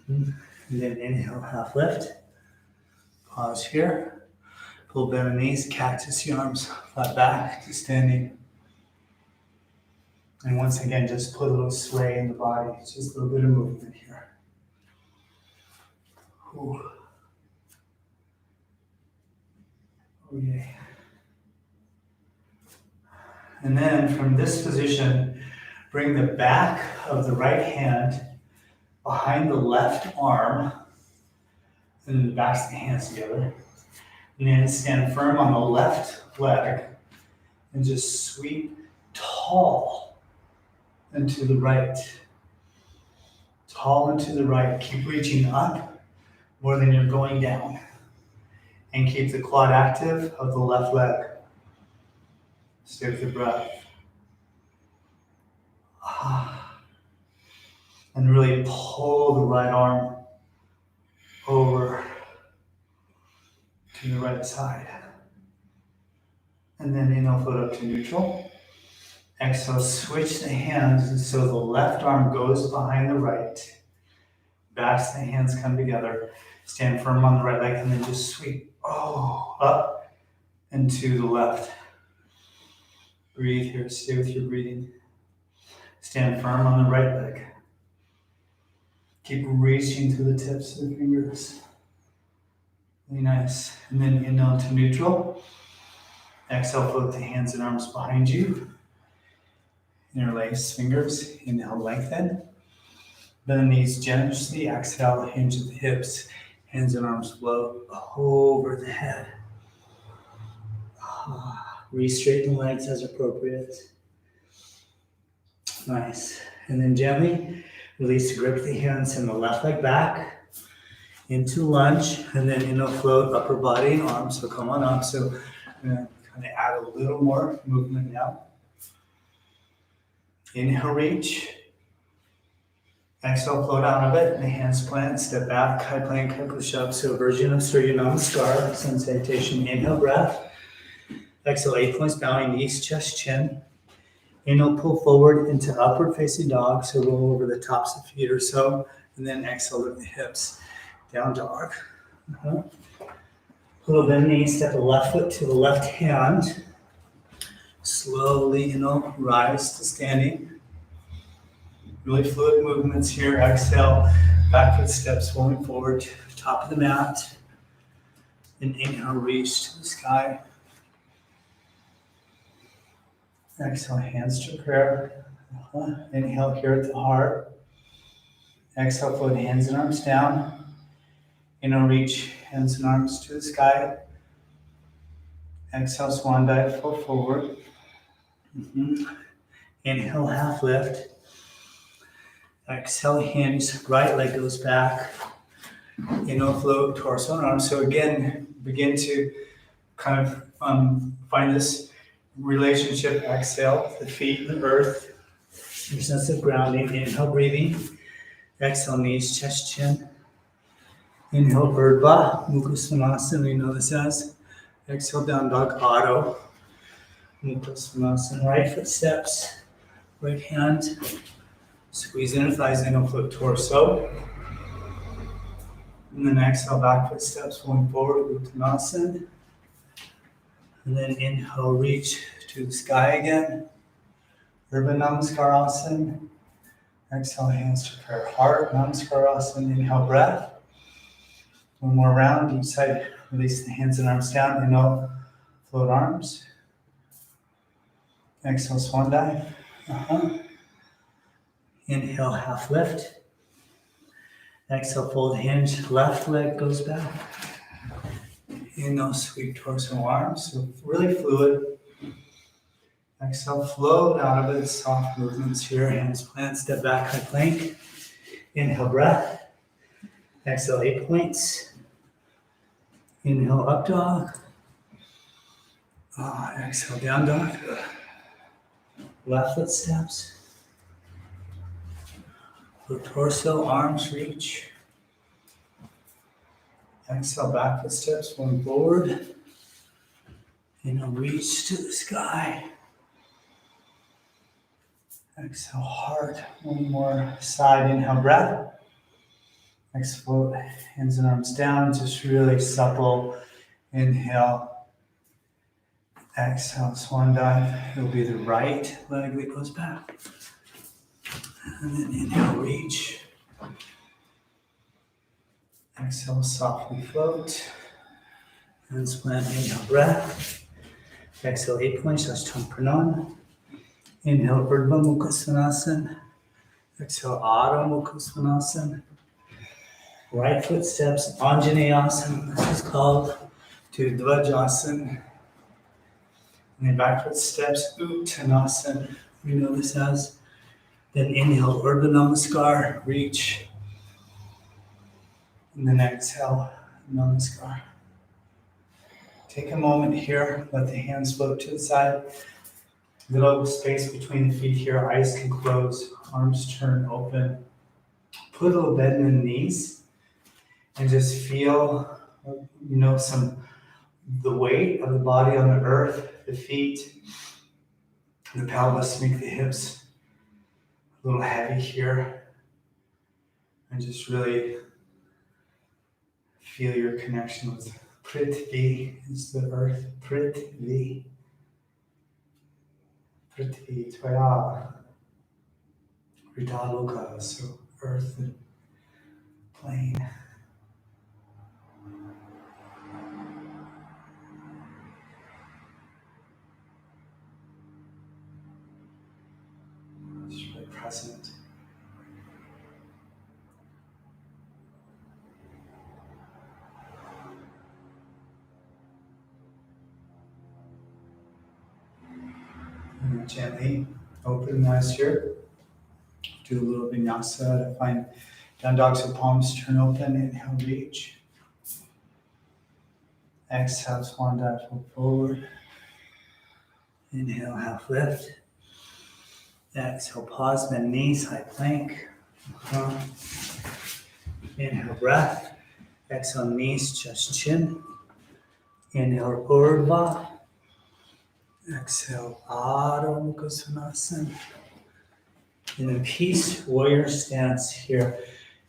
And then inhale, half lift. Pause here. Pull bend the knees, cactus the arms, flat back to standing. And once again, just put a little sway in the body. Just a little bit of movement here. Whew. Oh yeah. And then from this position, bring the back of the right hand behind the left arm, and then the backs of the hands together. And then stand firm on the left leg and just sweep tall and to the right. Tall and to the right. Keep reaching up more than you're going down. And keep the quad active of the left leg. Stay with the breath. And really pull the right arm over to the right side. And then inhale, float up to neutral. Exhale, switch the hands, and so the left arm goes behind the right. Backs the hands come together. Stand firm on the right leg, and then just sweep up and to the left. Breathe here, stay with your breathing. Stand firm on the right leg. Keep reaching to the tips of the fingers. Really nice. And then inhale to neutral. Exhale, float the hands and arms behind you. Interlace fingers. Inhale, lengthen. Bend the knees generously. Exhale, hinge at the hips. Hands and arms float over the head. Re-straighten the legs as appropriate. Nice. And then gently release the grip of the hands and the left leg back into lunge. And then inhale, float upper body and arms. So come on up. So I'm going to kind of add a little more movement now. Inhale, reach. Exhale, flow down a bit. The hands plant, step back, high plank, high push-up. So version of Surya Namaskar, sun salutation. Inhale, breath. Exhale, 8 points, bowing knees, chest, chin. Inhale, pull forward into upward facing dog. So roll over the tops of feet or so. And then exhale, lift the hips. Down dog. Little bend knee, step the left foot to the left hand. Slowly, rise to standing. Really fluid movements here. Exhale, back foot steps rolling forward to the top of the mat. And inhale, reach to the sky. Exhale, hands to prayer. Inhale here at the heart. Exhale, float hands and arms down. Inhale, reach hands and arms to the sky. Exhale, swan dive, flow forward. Inhale, half lift. Exhale, hinge, right leg goes back. Inhale, float, torso and arms. So again, begin to kind of find this relationship. Exhale, the feet and the earth. Your sense of grounding. Inhale, breathing. Exhale, knees, chest, chin. Inhale, bird ba, Mukha Svanasana, we know this as. Exhale, down dog, auto. Mukha Svanasana, right foot steps, right hand. Squeeze inner thighs, inhale, float torso. And then exhale, back foot steps, going forward, Uttanasana. And then inhale, reach to the sky again. Urdhva Namaskar. Exhale, hands to prayer heart, Namaskar. Inhale, breath. One more round, each side, release the hands and arms down. Inhale, float arms. Exhale, swan dive. Inhale, half lift. Exhale, fold hinge, left leg goes back. Inhale, sweep torso arms, so really fluid. Exhale, flow down a bit, soft movements here. Hands plant, step back, high plank. Inhale, breath. Exhale, 8 points. Inhale, up dog. Exhale, down dog. Left foot steps. The torso, arms reach. Exhale, back foot steps, going forward. Inhale, reach to the sky. Exhale, heart. One more side. Inhale, breath. Exhale, hands and arms down. Just really supple. Inhale. Exhale, swan dive. It'll be the right leg that goes back. And then inhale, reach. Exhale, softly float. Hands plant, inhale, breath. Exhale, 8 points, Ashtanga Pranam. Inhale, Urdhva Mukha Svanasana. Exhale, Adho Mukha Svanasana. Right foot steps, Anjaneyasana, this is called, to Dvajasana. And then back foot steps, Uttanasana, we know this as. Then inhale, Urdhva Namaskar, reach. And then exhale, Namaskar. Take a moment here, let the hands float to the side. Little space between the feet here, eyes can close, arms turn open. Put a little bend in the knees and just feel, the weight of the body on the earth, the feet, the pelvis, make the hips a little heavy here. And just really feel your connection with Prithivi, is the earth. Prithivi. Prithivi, Tvaya. Ritaloka, so earth and plane. It's really present. And then gently open the eyes here. Do a little vinyasa to find down dog, so palms turn open. Inhale, reach. Exhale, swan dive, fold forward. Inhale, half lift. Exhale, pause, bend knees, high plank. Inhale, breath. Exhale, knees, chest, chin. Inhale, Urdhva. Exhale, Adho Mukha Svanasana. And then peace, warrior stance here.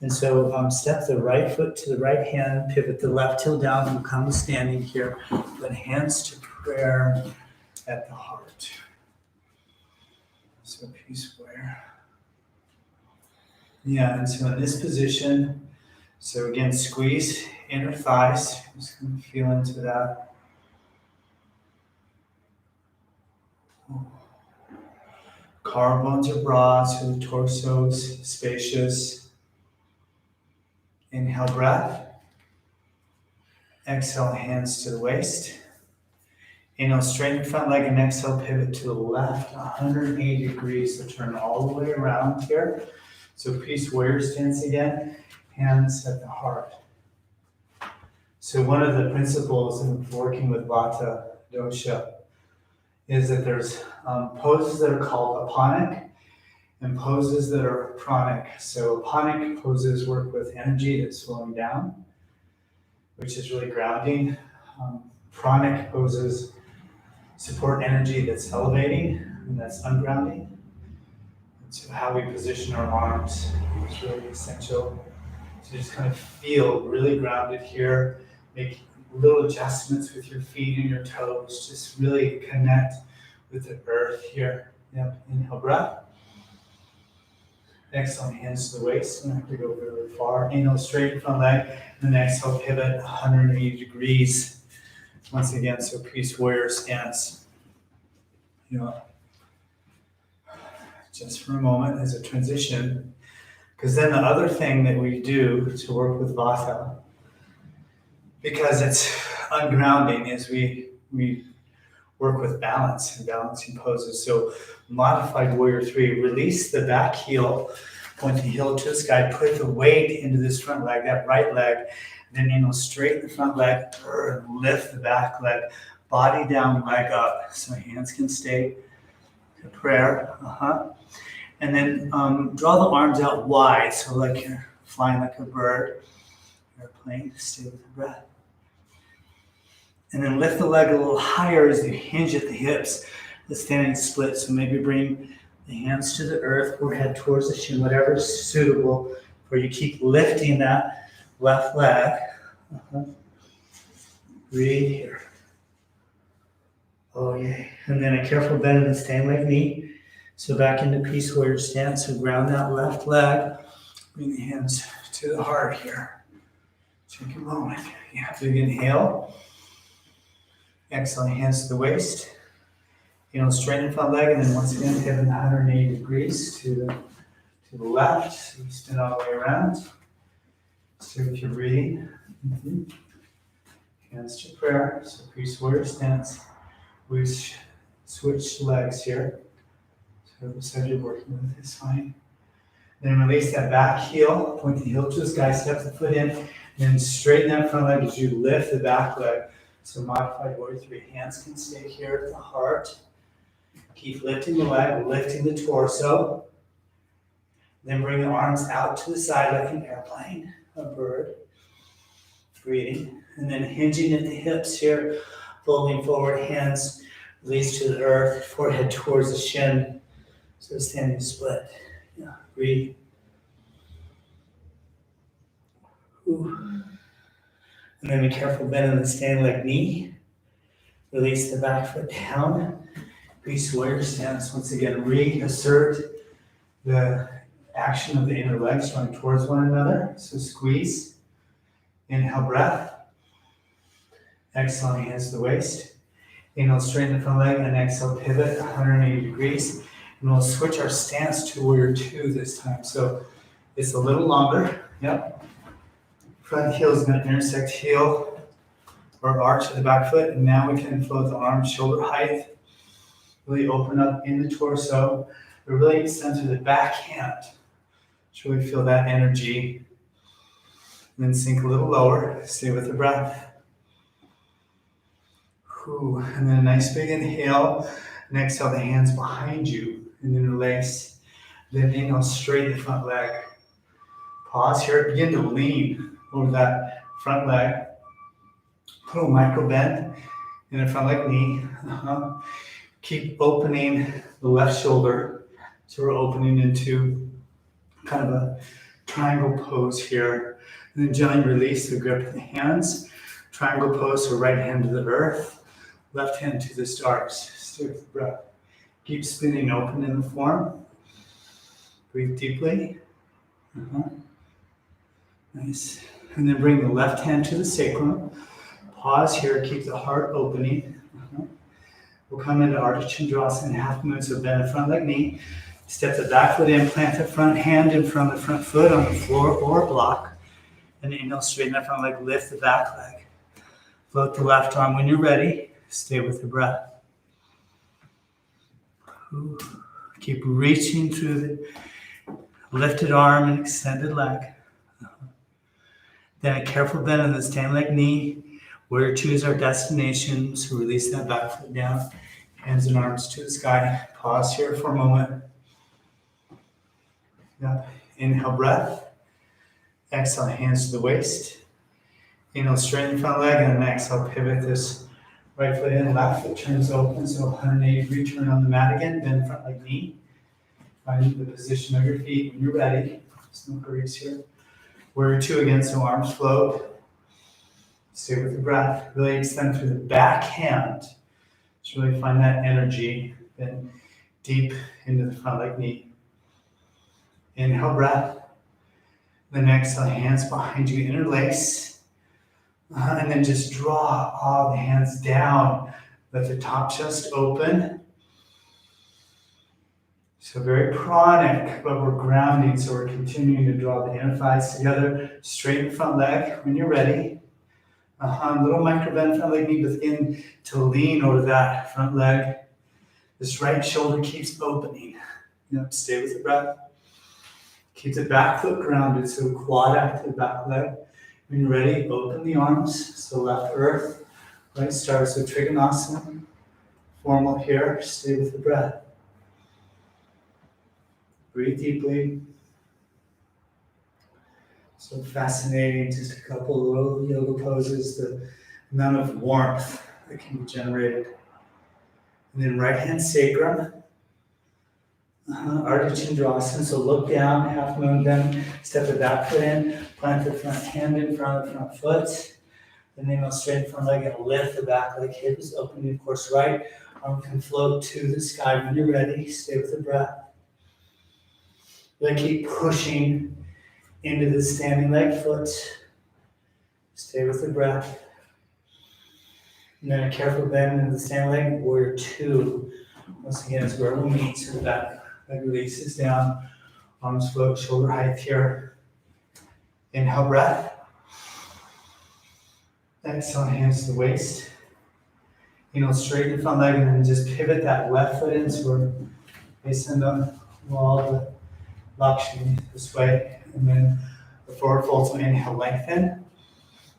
And so step the right foot to the right hand, pivot the left heel down, and come to standing here. But hands to prayer at the heart. So peace, warrior. Yeah, and so in this position, so again, squeeze inner thighs. Just gonna feel into that. Collarbones are broad, so the torso's spacious. Inhale, breath. Exhale, hands to the waist. Inhale, straighten front leg, and exhale, pivot to the left, 180 degrees. So turn all the way around here. So peace, warrior stance again. Hands at the heart. So one of the principles in working with Vata dosha is that there's poses that are called aponic and poses that are pranic. So aponic poses work with energy that's slowing down, which is really grounding. Pranic poses support energy that's elevating, and that's ungrounding. And so how we position our arms is really essential. So just kind of feel really grounded here. Make little adjustments with your feet and your toes. Just really connect with the earth here. Yep. Inhale, breath. Exhale, hands to the waist. You don't have to go really far. Inhale, straighten front leg. And then exhale, pivot 180 degrees. Once again, so peace, warrior stance. Just for a moment as a transition. Because then the other thing that we do to work with Vata, because it's ungrounding, is we work with balance and balancing poses. So modified warrior 3, release the back heel, point the heel to the sky, put the weight into this front leg, that right leg, and then straighten the front leg, lift the back leg, body down, leg up. So hands can stay to prayer. And then draw the arms out wide, so like you're flying like a bird, airplane, stay with the breath. And then lift the leg a little higher as you hinge at the hips, the standing split. So maybe bring the hands to the earth, forehead towards the shin, whatever's suitable, where you keep lifting that left leg. Breathe here. Oh, yay. And then a careful bend in the stand leg knee. So back into peace warrior stance. So ground that left leg. Bring the hands to the heart here. Take a moment. Yeah, big inhale. Exhale, hands to the waist. Straighten front leg, and then once again, pivot 180 degrees to the left. So you spin all the way around. So if you're breathing, hands to prayer. So peace warrior stance. We switch legs here. So the side you're working with is fine. Then release that back heel, point the heel to the sky, step the foot in, and then straighten that front leg as you lift the back leg. So modified warrior 3, hands can stay here at the heart. Keep lifting the leg, lifting the torso. Then bring the arms out to the side like an airplane, a bird. Breathing. And then hinging at the hips here, folding forward, hands release to the earth, forehead towards the shin. So standing split. Yeah, breathe. Ooh. And then be careful, bend in the stand leg knee. Release the back foot down. Peace warrior stance. Once again, reassert the action of the inner legs running towards one another. So squeeze. Inhale, breath. Exhale, hands to the waist. Inhale, straighten the front leg, and then exhale, pivot 180 degrees. And we'll switch our stance to warrior 2 this time. So it's a little longer. Yep. Front heel is going to intersect heel or arch of the back foot. And now we can float the arms shoulder height. Really open up in the torso. But really center the back hand. So we feel that energy. And then sink a little lower. Stay with the breath. Whew. And then a nice big inhale. And exhale the hands behind you. And then release. Then inhale, straighten the front leg. Pause here, begin to lean over that front leg. Little micro bend in the front leg knee. Keep opening the left shoulder. So we're opening into kind of a triangle pose here. And then gently release the grip of the hands. Triangle pose, so right hand to the earth, left hand to the stars. Stay with the breath. Keep spinning open in the form. Breathe deeply. Nice. And then bring the left hand to the sacrum. Pause here, keep the heart opening. We'll come into Ardha Chandrasana, half moon, so bend the front leg knee. Step the back foot in, plant the front hand in front of the front foot on the floor or block. And inhale, straighten the front leg, lift the back leg. Float the left arm when you're ready. Stay with the breath. Keep reaching through the lifted arm and extended leg. Then a careful bend in the standing leg knee. Warrior two is our destination, so release that back foot down. Hands and arms to the sky. Pause here for a moment. Inhale, breath. Exhale, hands to the waist. Inhale, straighten the front leg, and then exhale, pivot this right foot in, left foot turns open, so 180 degree turn on the mat again, bend front leg knee. Find the position of your feet when you're ready. There's no hurries here. Warrior two again, so arms float. Stay with the breath. Really extend through the back hand. Just really find that energy. Then deep into the front leg knee. Inhale, breath. Then exhale, hands behind you, interlace. And then just draw all the hands down. Let the top chest open. So very pranic, but we're grounding, so we're continuing to draw the inner thighs together. Straighten the front leg when you're ready. Little micro bend front leg knee, begin to lean over that front leg. This right shoulder keeps opening. Stay with the breath. Keep the back foot grounded, so quad active back leg. When you're ready, open the arms. So left earth, right star. So Trikonasana, formal here. Stay with the breath. Breathe deeply. So fascinating, just a couple little yoga poses, the amount of warmth that can be generated. And then right hand sacrum, Ardha Chandrasana, so look down, half moon bend, step the back foot in, plant the front hand in front of the front foot, and then go straight front leg and lift the back leg, hips opening, of course, right arm can float to the sky when you're ready. Stay with the breath. Then keep pushing into the standing leg foot. Stay with the breath. And then a careful bend into the standing leg, warrior two. Once again, is where we'll meet, so the back leg releases down. Arms float, shoulder height here. Inhale, breath. Exhale, hands to the waist. Straighten the front leg and then just pivot that left foot in, so we're facing the wall of the Lakshmi this way. And then the forward fold, so inhale, lengthen.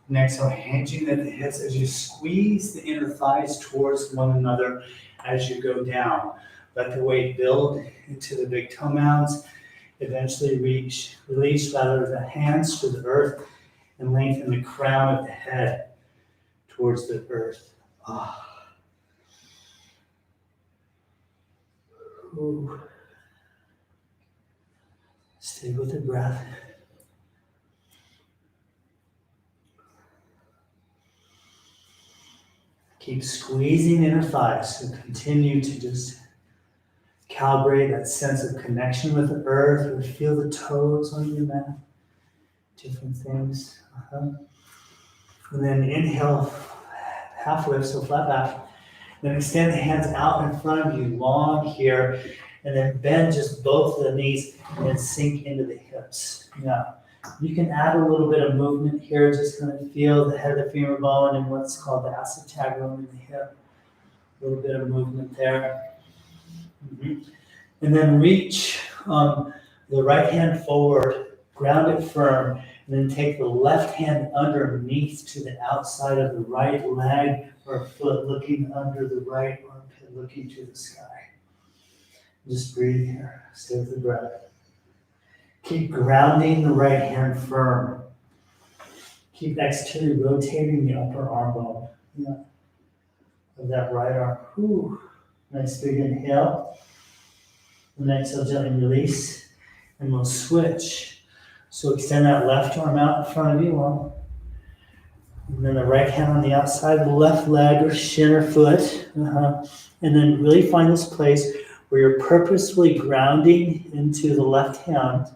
And exhale, hinging at the hips as you squeeze the inner thighs towards one another as you go down. Let the weight build into the big toe mounds. Eventually release the hands to the earth and lengthen the crown of the head towards the earth. Ooh. Stay with the breath. Keep squeezing inner thighs, so continue to just calibrate that sense of connection with the earth, or feel the toes on your mat, different things. And then inhale, half lift, so flat back. Then extend the hands out in front of you, long here, and then bend just both of the knees and sink into the hips. Now, you can add a little bit of movement here, just kind of feel the head of the femur bone and what's called the acetabulum in the hip. A little bit of movement there. And then reach the right hand forward, ground it firm, and then take the left hand underneath to the outside of the right leg or foot, looking under the right armpit, looking to the sky. Just breathe here. Stay with the breath. Keep grounding the right hand firm. Keep externally rotating the upper arm bone. Yeah. Of that right arm. Whew. Nice big inhale. And then exhale, gently release. And we'll switch. So extend that left arm out in front of you. Well, and then the right hand on the outside of the left leg or shin or foot. And then really find this place where you're purposefully grounding into the left hand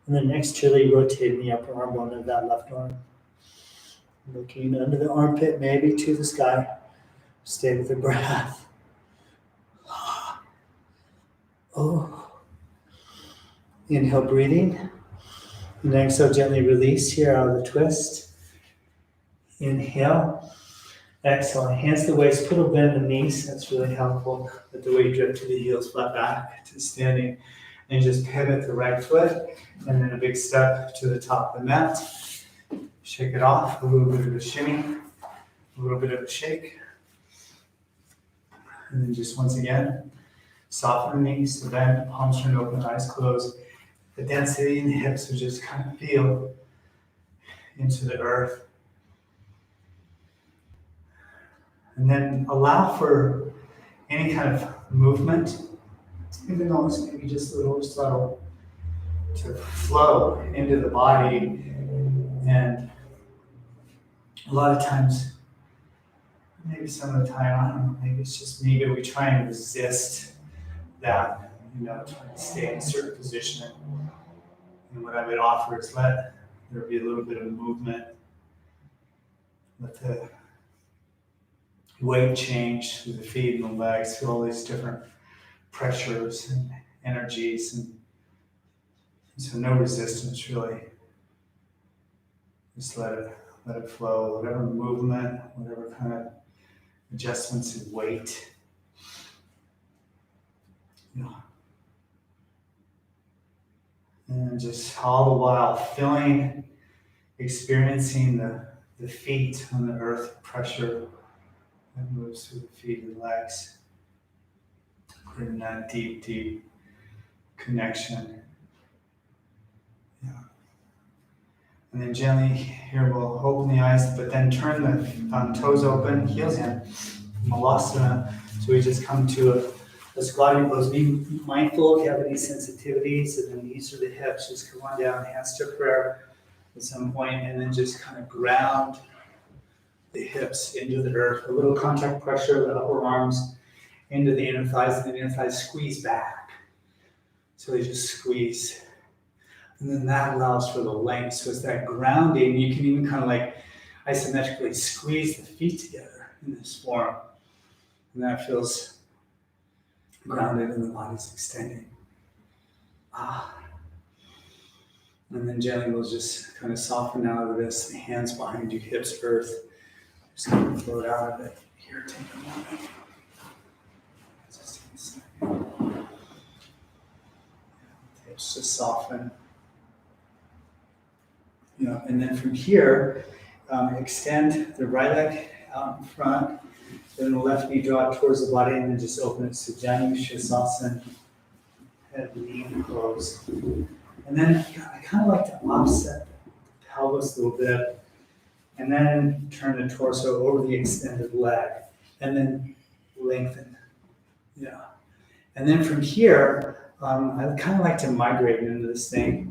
and then externally rotating the upper arm bone of that left arm. Looking under the armpit, maybe to the sky. Stay with the breath. Oh. Inhale, breathing. And exhale, gently release here out of the twist. Inhale. Exhale, enhance the waist, put a bend in the knees. That's really helpful. Let the weight drift to the heels, flat back to standing. And just pivot the right foot. And then a big step to the top of the mat. Shake it off, a little bit of a shimmy, a little bit of a shake. And then just once again, soften the knees, so bend, palms turned open, eyes closed. The density in the hips, so just kind of feel into the earth. And then allow for any kind of movement, even though it's maybe just a little subtle, to flow into the body. And a lot of times, maybe some of the time, I don't know, maybe it's just me, but we try and resist that, trying to stay in a certain position. And what I would offer is let there be a little bit of movement. Let the weight change through the feet and the legs, through all these different pressures and energies. And so no resistance, really. Just let it flow, whatever movement, whatever kind of adjustments in weight. And just all the while experiencing the feet on the earth, pressure that moves through the feet and legs. Creating that deep, deep connection. And then gently, here we'll open the eyes, but then turn the toes open, heels in, Malasana. So we just come to a squatting pose. Be mindful if you have any sensitivities, and then knees or the hips, just come on down, hands to prayer at some point, and then just kind of ground the hips into the earth. A little contact pressure, the upper arms into the inner thighs, and the inner thighs squeeze back. So they just squeeze. And then that allows for the length. So it's that grounding. You can even kind of like isometrically squeeze the feet together in this form. And that feels grounded and the body's extending. And then gently we'll just kind of soften out of this. The hands behind you, hips, earth. Just kind of float out of it. Here, take a moment. Just take a second. Hips just soften. And then from here, extend the right leg out in front, then the left knee draw it towards the body, and then just open it to Janu Shirasana, head, knee, close. And then I kind of like to offset the pelvis a little bit, and then turn the torso over the extended leg, and then lengthen. And then from here, I kind of like to migrate into this thing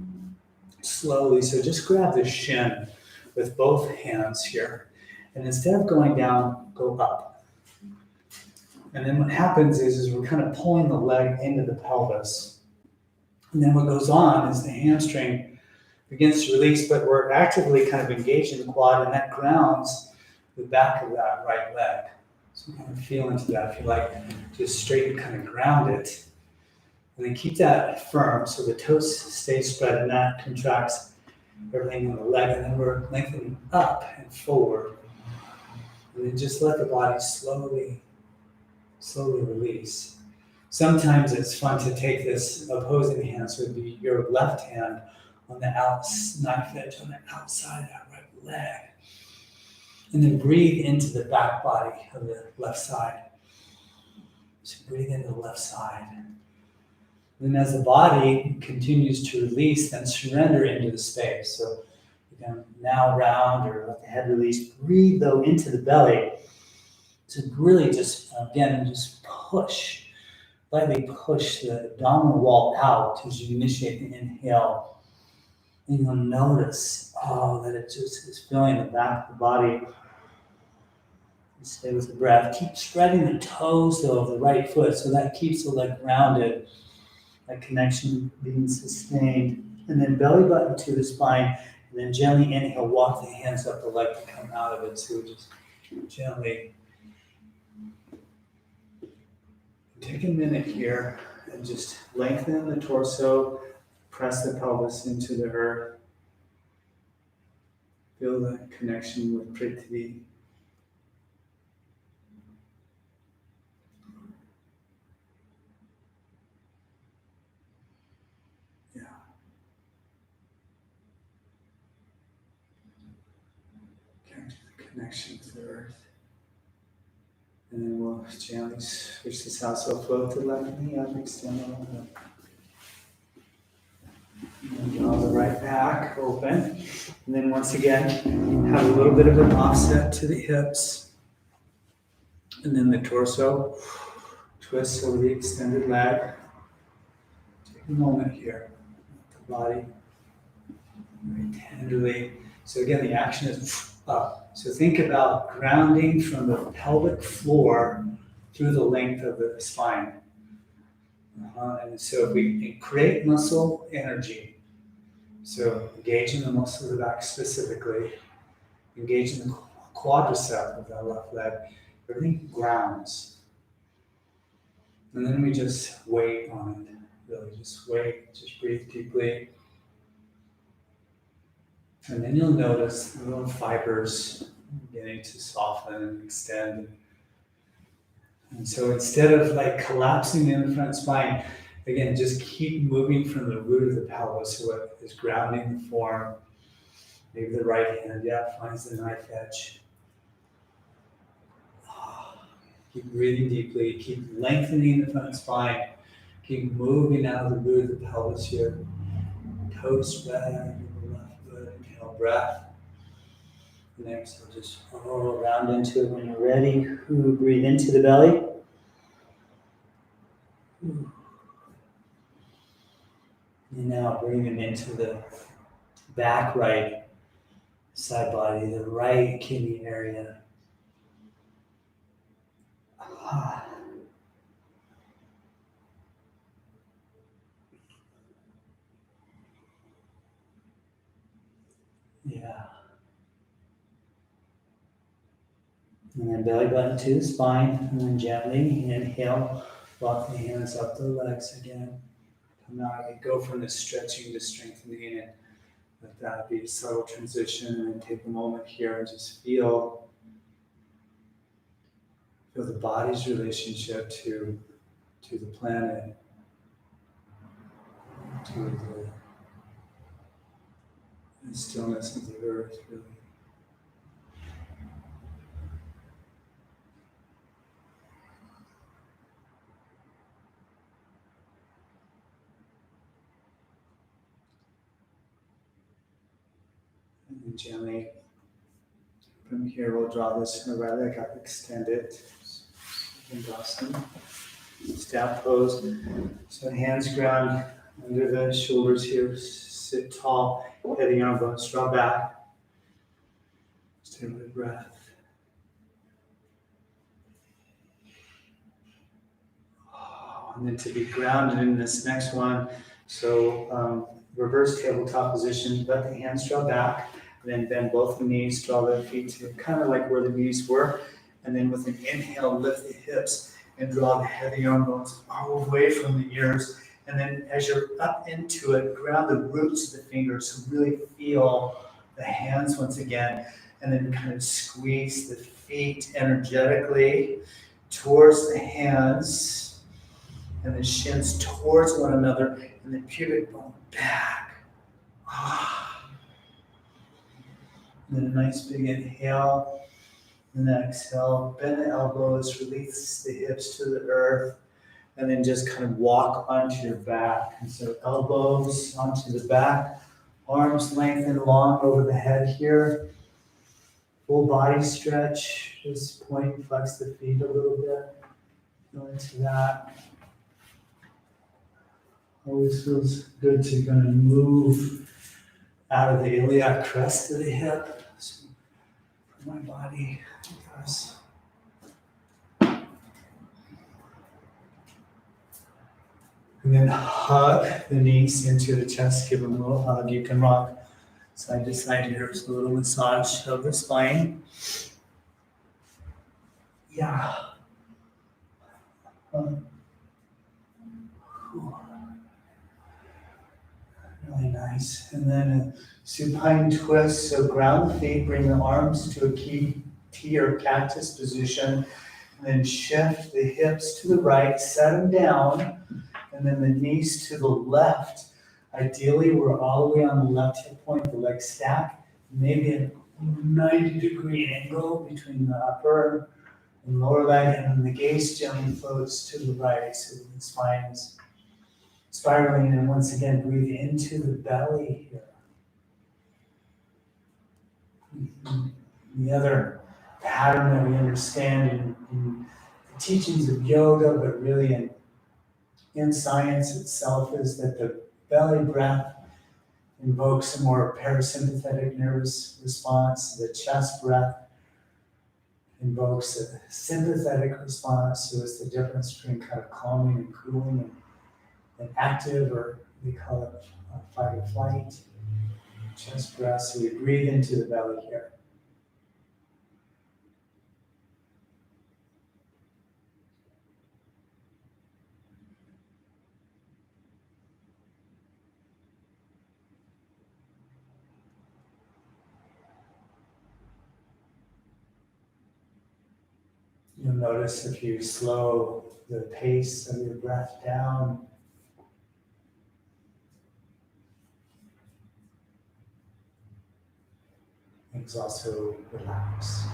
slowly. So just grab the shin with both hands here. And instead of going down, go up. And then what happens is we're kind of pulling the leg into the pelvis. And then what goes on is the hamstring begins to release, but we're actively kind of engaging the quad, and that grounds the back of that right leg. So kind of feel into that. If you like, just straighten, kind of ground it. And then keep that firm so the toes stay spread, and that contracts everything in the leg. And then we're lengthening up and forward. And then just let the body slowly release. Sometimes it's fun to take this opposing hand, so it would be your left hand on the knife edge on the outside of that right leg. And then breathe into the back body of the left side. So breathe into the left side. Then as the body continues to release, then surrender into the space. So you can now round or let the head release. Breathe though into the belly to really just, again, just push, lightly push the abdominal wall out as you initiate the inhale. And you'll notice, that it just is filling the back of the body. Stay with the breath. Keep spreading the toes though of the right foot, so that keeps the leg grounded, that connection being sustained. And then belly button to the spine, and then gently inhale, walk the hands up the leg to come out of it. So just gently take a minute here and just lengthen the torso, press the pelvis into the earth. Feel the connection with Prithivi. Yeah. Connection to the earth. And then we'll gently switch this out. So float the left knee up, extend a little bit. And draw the right back open. And then once again, have a little bit of an offset to the hips. And then the torso twists over the extended leg. Take a moment here. The body very tenderly. So again, the action is up. So think about grounding from the pelvic floor through the length of the spine. And so if we create muscle energy, so engage in the muscle of the back specifically, engage in the quadricep of that left leg, everything grounds. And then we just wait on it, really just wait, just breathe deeply. And then you'll notice the little fibers beginning to soften and extend. And so instead of like collapsing in the front spine, again, just keep moving from the root of the pelvis, so what is grounding the form. Maybe the right hand, finds the knife edge. Keep breathing deeply, keep lengthening the front spine, keep moving out of the root of the pelvis here. Toes spread, left foot, inhale breath. And exhale, just round into it when you're ready. Breathe into the belly. And now bring it into the back right side body, the right kidney area. Yeah. And then belly button to the spine, and then gently inhale, walk the hands up the legs again. Come out and go from the stretching to strengthening, and let that be a subtle transition. And then take a moment here and just feel the body's relationship to the planet, to the stillness of the earth, really. And gently, from here, we'll draw this from the right leg up, extend it. Jungasan, staff pose. So hands ground under the shoulders here. Sit tall, head the arm bones, draw back. Stay with the breath. And then to be grounded in this next one, so reverse tabletop position, let the hands draw back, then bend both the knees, draw the feet to kind of like where the knees were, and then with an inhale, lift the hips and draw the heavy arm bones all away from the ears, and then as you're up into it, ground the roots of the fingers, so really feel the hands once again, and then kind of squeeze the feet energetically towards the hands, and the shins towards one another, and the pubic bone back. And then a nice big inhale, and then exhale, bend the elbows, release the hips to the earth, and then just kind of walk onto your back. And so elbows onto the back, arms lengthen long over the head here. Full body stretch, just point and flex the feet a little bit. Go into that. Always feels good to kind of move out of the iliac crest to the hip. So for my body, yes. And then hug the knees into the chest, give them a little hug. You can rock side to side here, so a little massage of the spine. Yeah. Really nice. And then a supine twist. So ground the feet, bring the arms to a key T or cactus position, and then shift the hips to the right, set them down, and then the knees to the left. Ideally, we're all the way on the left hip point, the legs stack, maybe a 90-degree angle between the upper and lower leg, and then the gaze gently floats to the right, so the spine is spiraling. And once again, breathe into the belly here. The other pattern that we understand in the teachings of yoga, but really in science itself, is that the belly breath invokes a more parasympathetic nervous response. The chest breath invokes a sympathetic response. So it's the difference between kind of calming and cooling and active, or we call it fight or flight. Chest breath. So we breathe into the belly here. You'll notice if you slow the pace of your breath down, things also relax.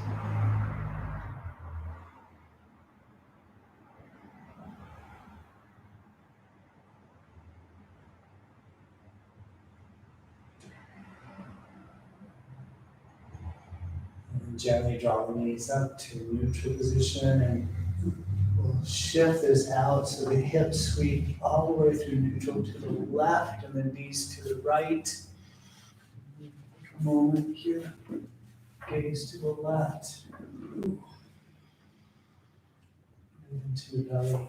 And gently draw the knees up to neutral position, and we'll shift this out so the hips sweep all the way through neutral to the left and the knees to the right. A moment here. Gaze to the left. Move into the belly.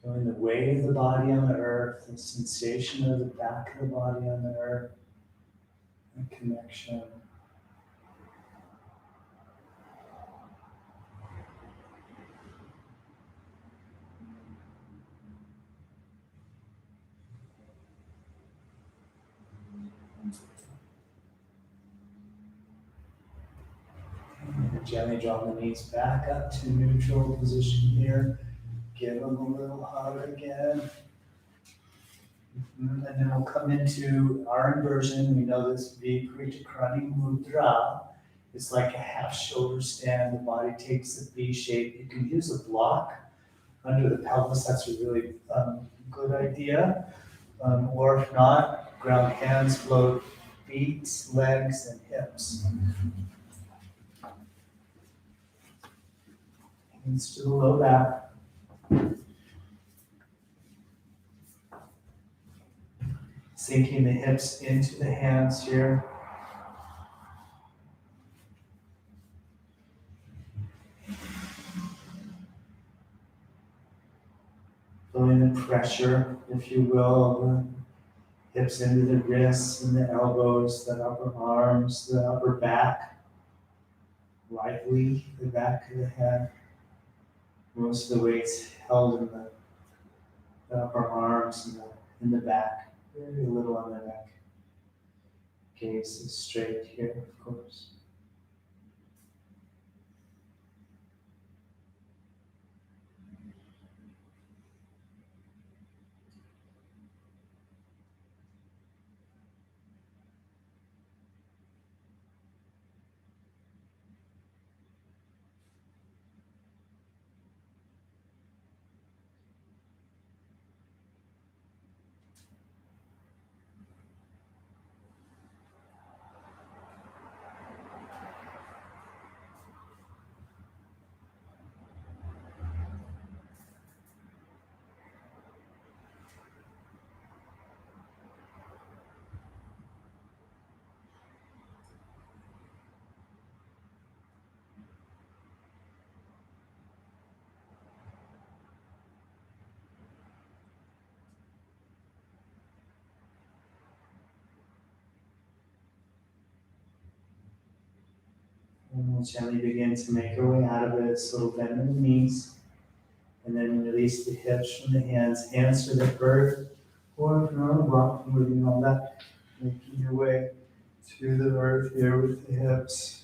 Feeling the weight of the body on the earth, the sensation of the back of the body on the earth, and connection. And gently draw the knees back up to neutral position here. Give them a little hug again. And then we'll come into our inversion. We know this Viparita Karani Mudra. It's like a half shoulder stand. The body takes a V shape. You can use a block under the pelvis. That's a really good idea. Or if not, ground hands, float feet, legs, and hips. Hands to the low back. Sinking the hips into the hands here. Feeling the pressure, if you will, of the hips into the wrists and the elbows, the upper arms, the upper back. Lightly, the back of the head. Most of the weight's held in the upper arms and in the back. Very little on the neck. Gaze is straight here, of course. we'll gently begin to make our way out of it. So bend in the knees. And then release the hips from the hands. Hands to the earth. Or if you're on a rock, moving on that. Making your way to the earth here with the hips.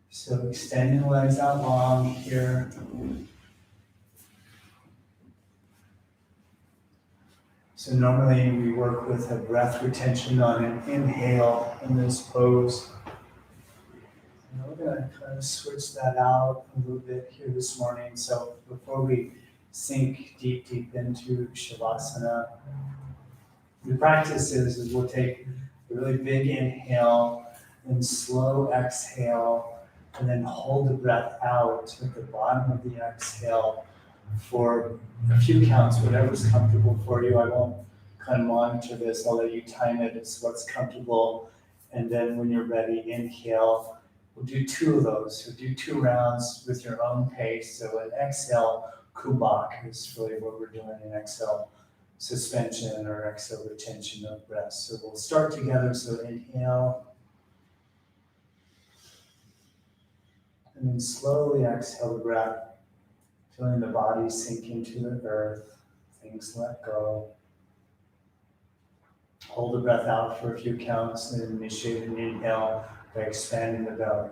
So extending the legs out long here. So normally we work with a breath retention on an inhale in this pose. And we're going to kind of switch that out a little bit here this morning. So before we sink deep into Shavasana, the practice is we'll take a really big inhale and slow exhale, and then hold the breath out at the bottom of the exhale for a few counts, whatever's comfortable for you. I won't kind of monitor this. I'll let you time it. It's what's comfortable. And then when you're ready, inhale. We'll do 2 of those. So do 2 rounds with your own pace. So an exhale, kubak is really what we're doing in exhale suspension or exhale retention of breath. So we'll start together. So inhale. And then slowly exhale the breath, feeling the body sink into the earth, things let go. Hold the breath out for a few counts, and then initiate an inhale by expanding the belly.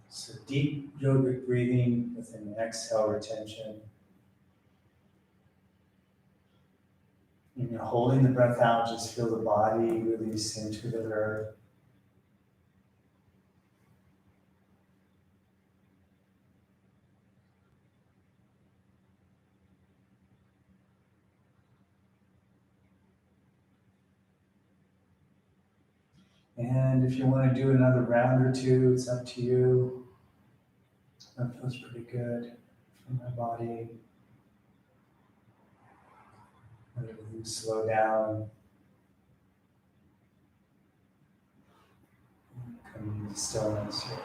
So deep yogic breathing with an exhale retention. When you're holding the breath out, just feel the body release into the earth. And if you want to do another round or 2, it's up to you. That feels pretty good for my body. Let everything slow down. Come into stillness here.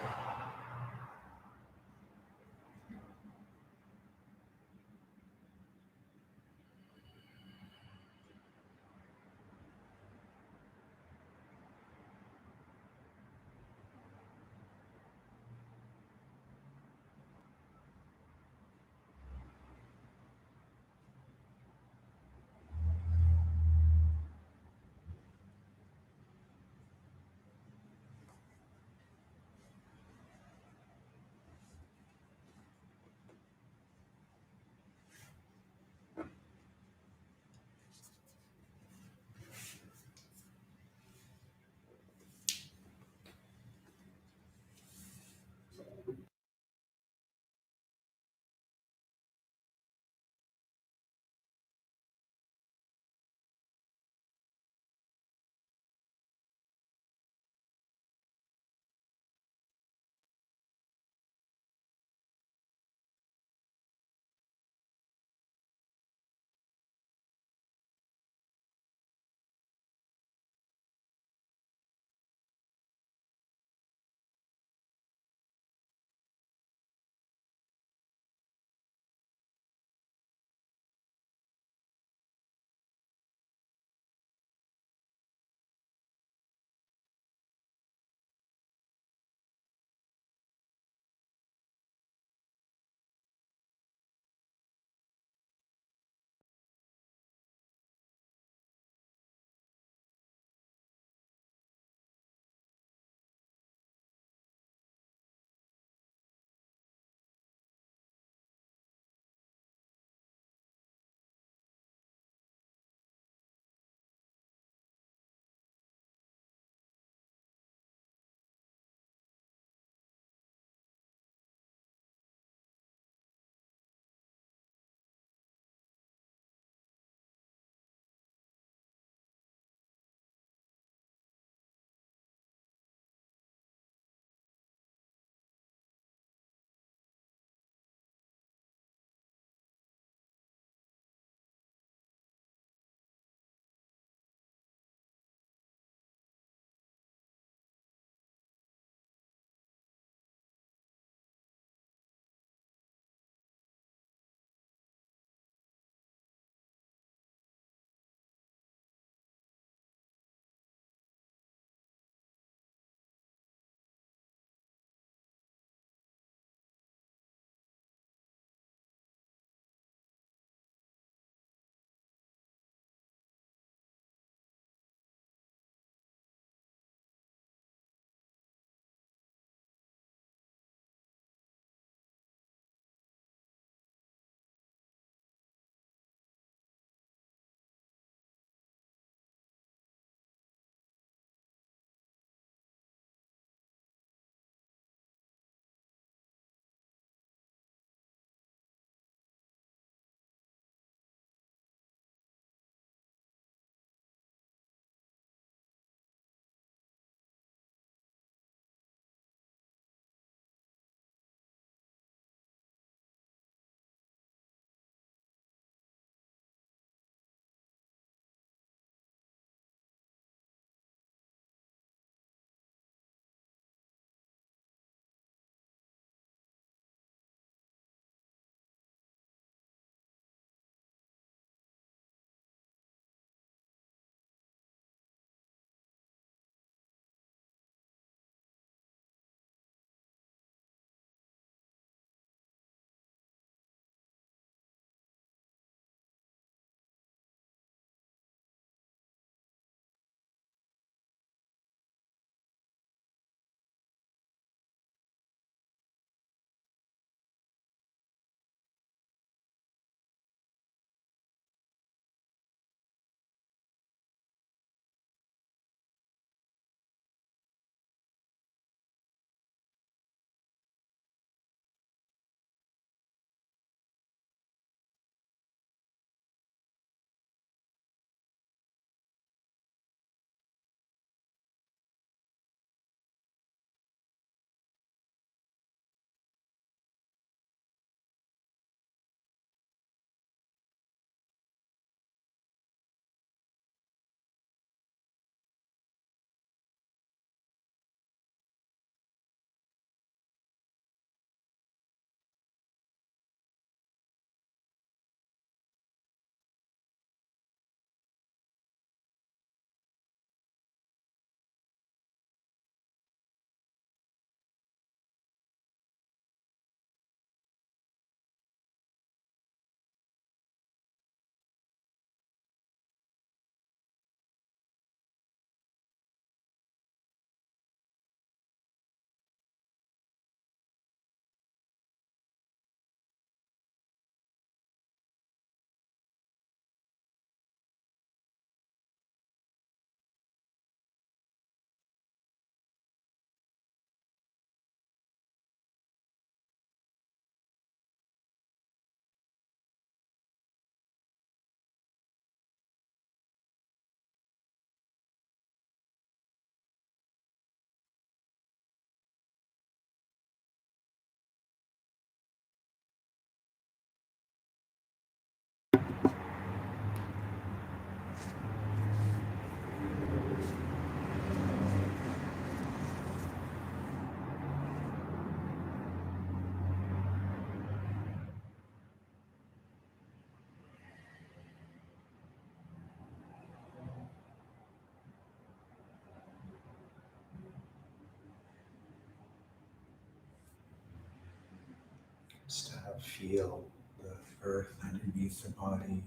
feel the earth underneath the body.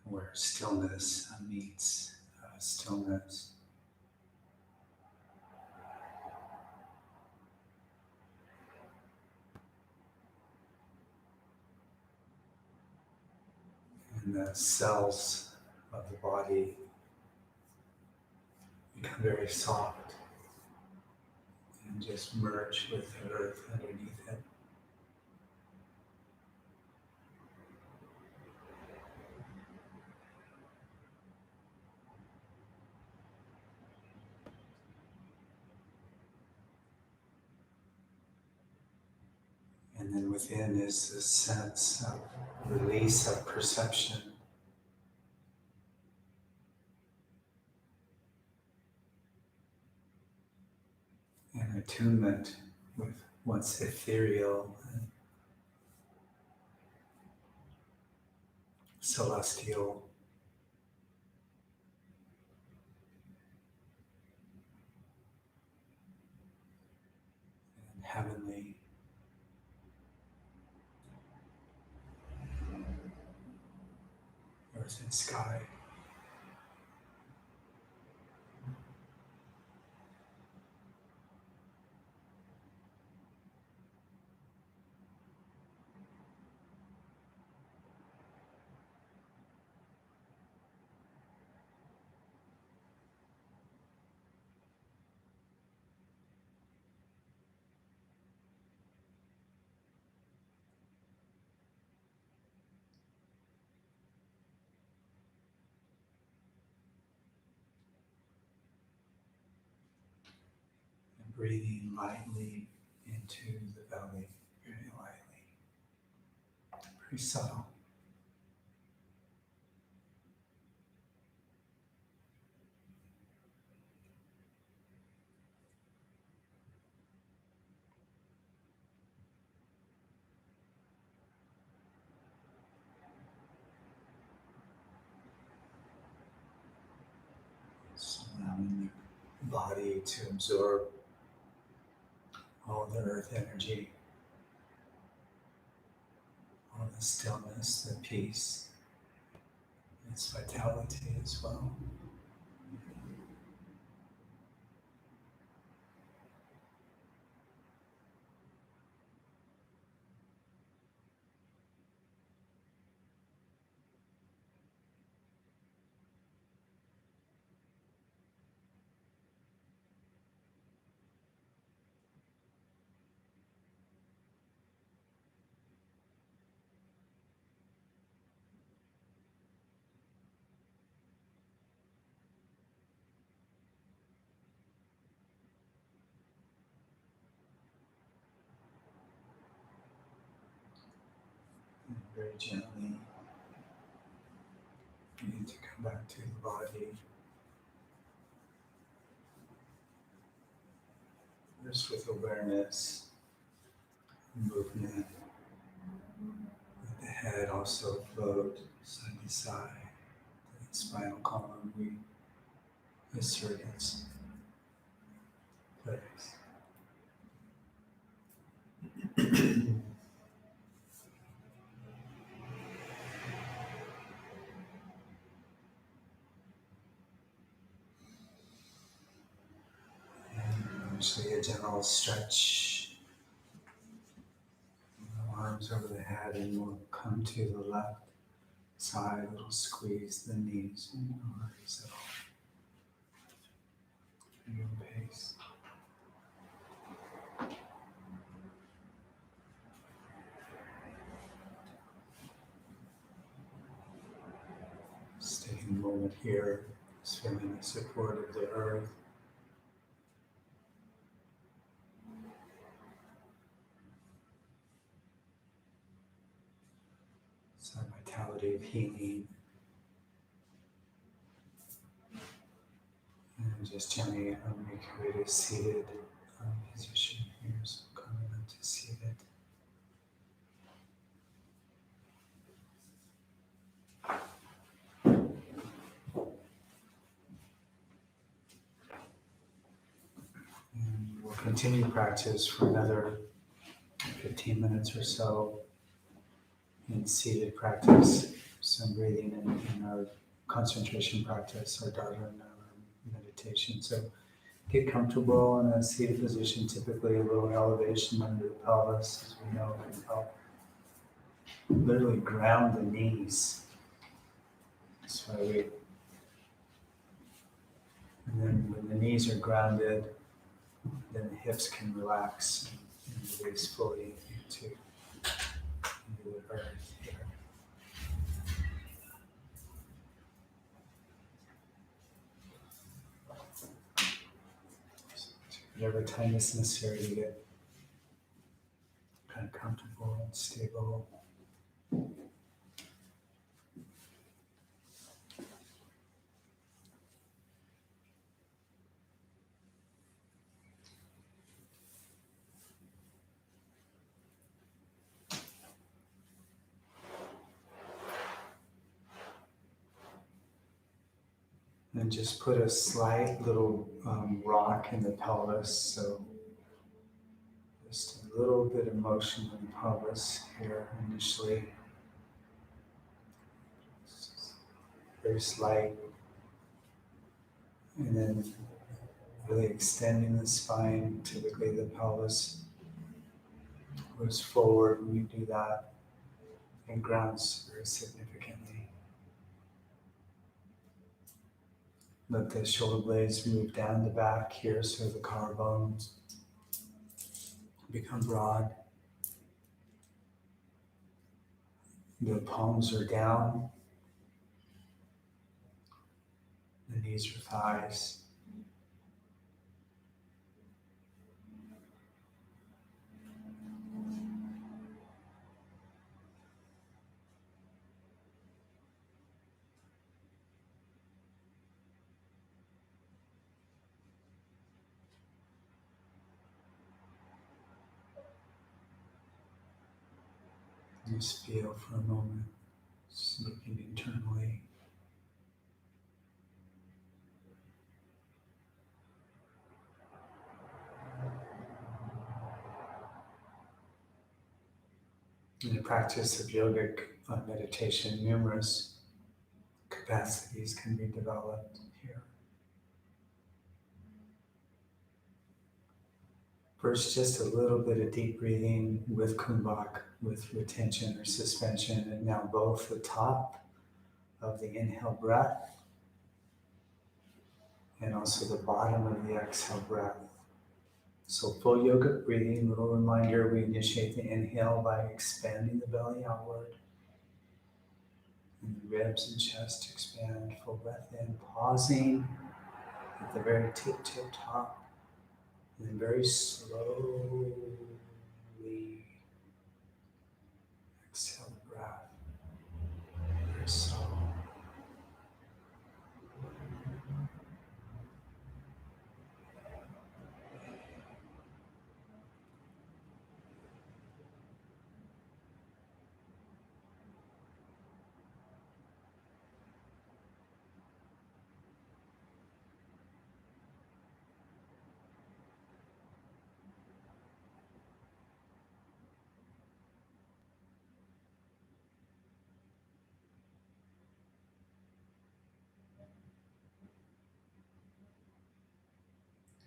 Where stillness meets stillness. And the cells of the body become very soft and just merge with the earth underneath it. And then within is this sense of release of perception. And attunement with what's ethereal and celestial. And heavenly. Earth and sky. And breathing lightly into the belly, very lightly, very subtle. So allowing the body to absorb all the earth energy, all the stillness, the peace, its vitality as well. And very gently, you need to come back to the body. Just with awareness, movement. Let the head also float side to side. The spinal column, we assert its place. Actually, a gentle stretch. Arms over the head, and we'll come to the left side. A little squeeze the knees and release it all. At your own pace. Stay in the moment here, just feeling the support of the earth. Some vitality of healing. And just gently make your way to seated position here. So coming up to seated. continue practice for another 15 minutes or so in seated practice, some breathing in our concentration practice, our dharana, our meditation. So get comfortable in a seated position, typically a little elevation under the pelvis, as we know, can help literally ground the knees. That's why and then when the knees are grounded, then the hips can relax and release fully into the earth here. Whatever time is necessary to get kind of comfortable and stable. And just put a slight little rock in the pelvis, so just a little bit of motion in the pelvis here initially. Very slight. And then really extending the spine. Typically the pelvis goes forward when you do that and grounds very significantly. Let the shoulder blades move down the back here so the collarbones become broad. The palms are down. The knees are thighs. Just feel for a moment, just looking internally. In the practice of yogic meditation, numerous capacities can be developed here. First, just a little bit of deep breathing with kumbhak, with retention or suspension, and now both the top of the inhale breath and also the bottom of the exhale breath. So full yogic breathing, little reminder, we initiate the inhale by expanding the belly outward. And the ribs and chest expand, full breath in, pausing at the very tip top, and then very slowly exhale the breath, very slow.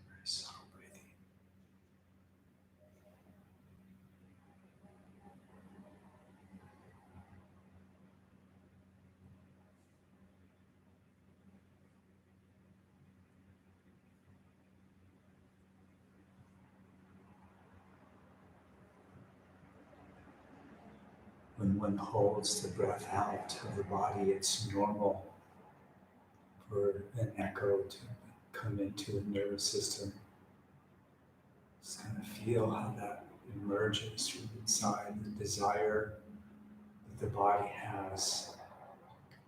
Very slow breathing. When one holds the breath out of the body, it's normal for an echo to come into the nervous system. Just kind of feel how that emerges from inside, the desire that the body has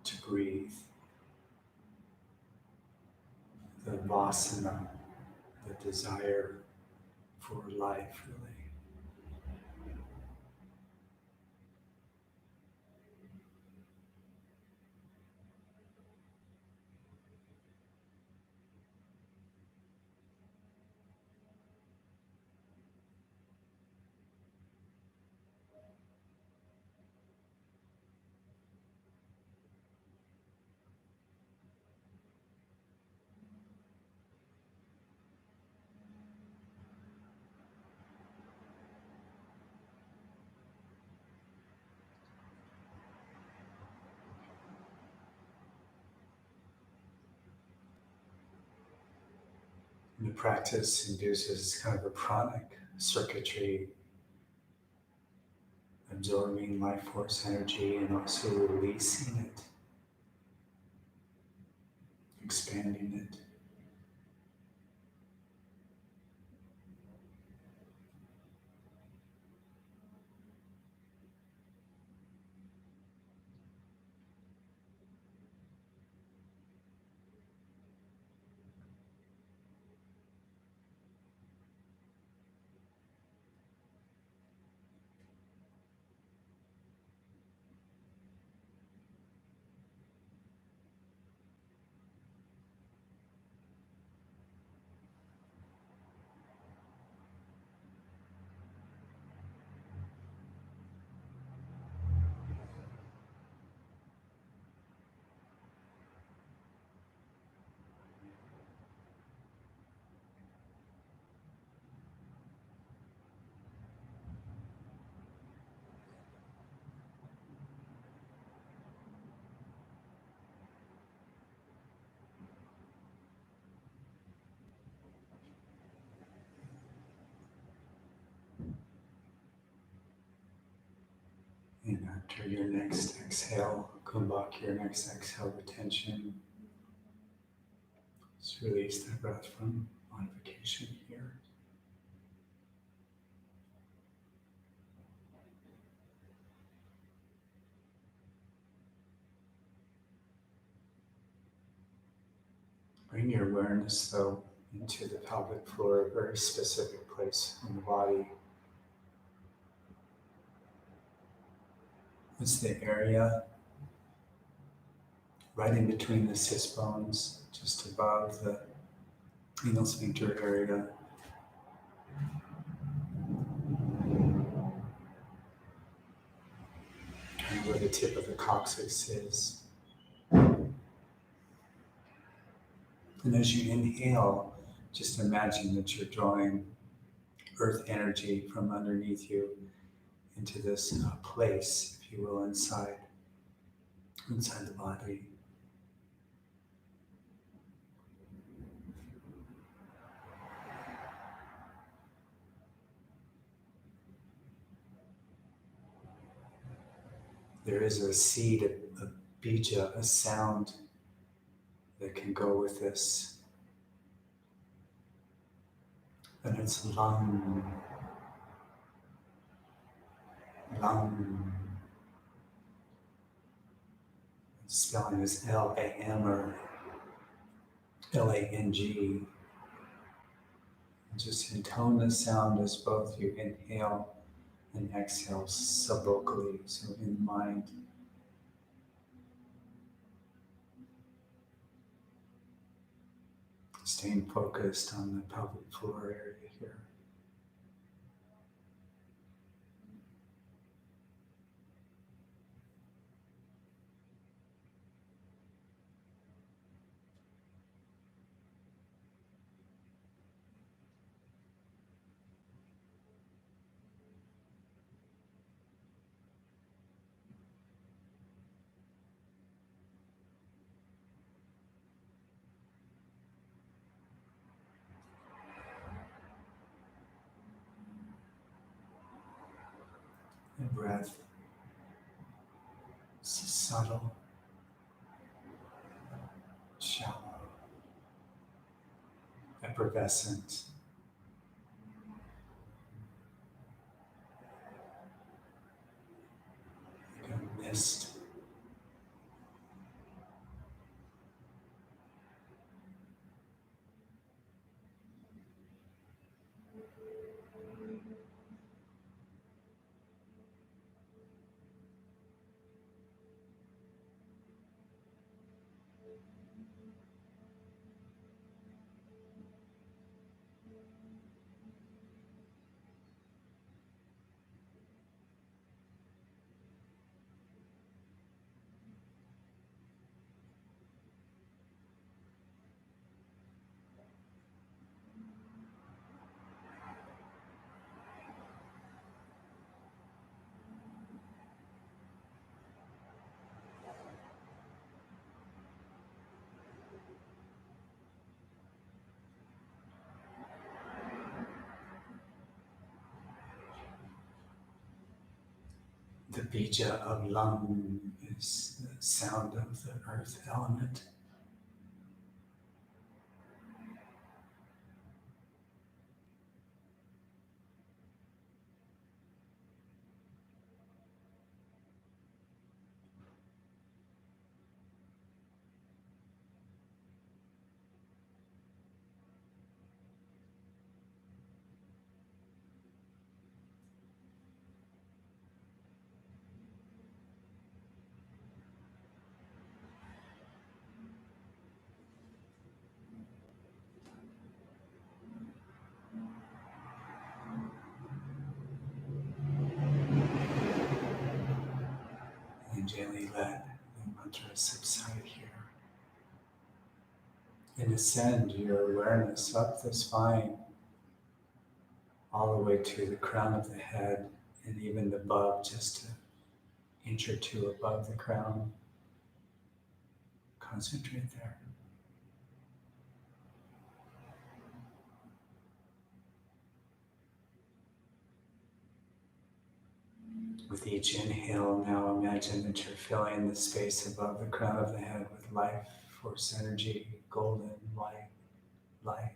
to breathe, the vasana, the desire for life, really. And the practice induces kind of a pranic circuitry, absorbing life force energy and also releasing it, expanding it. And after your next exhale, kumbhak, your next exhale retention, just release that breath from modification here. Bring your awareness, though, into the pelvic floor, a very specific place in the body. It's the area right in between the sits bones, just above the anal sphincter area. Kind of where the tip of the coccyx is. And as you inhale, just imagine that you're drawing earth energy from underneath you into this place, if you will, inside the body. There is a seed, a bija, a sound that can go with this. And it's lam, lam. The spelling is L-A-M or L-A-N-G. And just intone the sound as both you inhale and exhale subvocally, so in mind. Staying focused on the pelvic floor area here. The breath is subtle, shallow, effervescent. Like a mist. bija of lung is the sound of the earth element. And gently let the mantra subside here. And ascend your awareness up the spine, all the way to the crown of the head, and even above, just an inch or two above the crown. Concentrate there. With each inhale, now imagine that you're filling the space above the crown of the head with life, force, energy, golden light, light.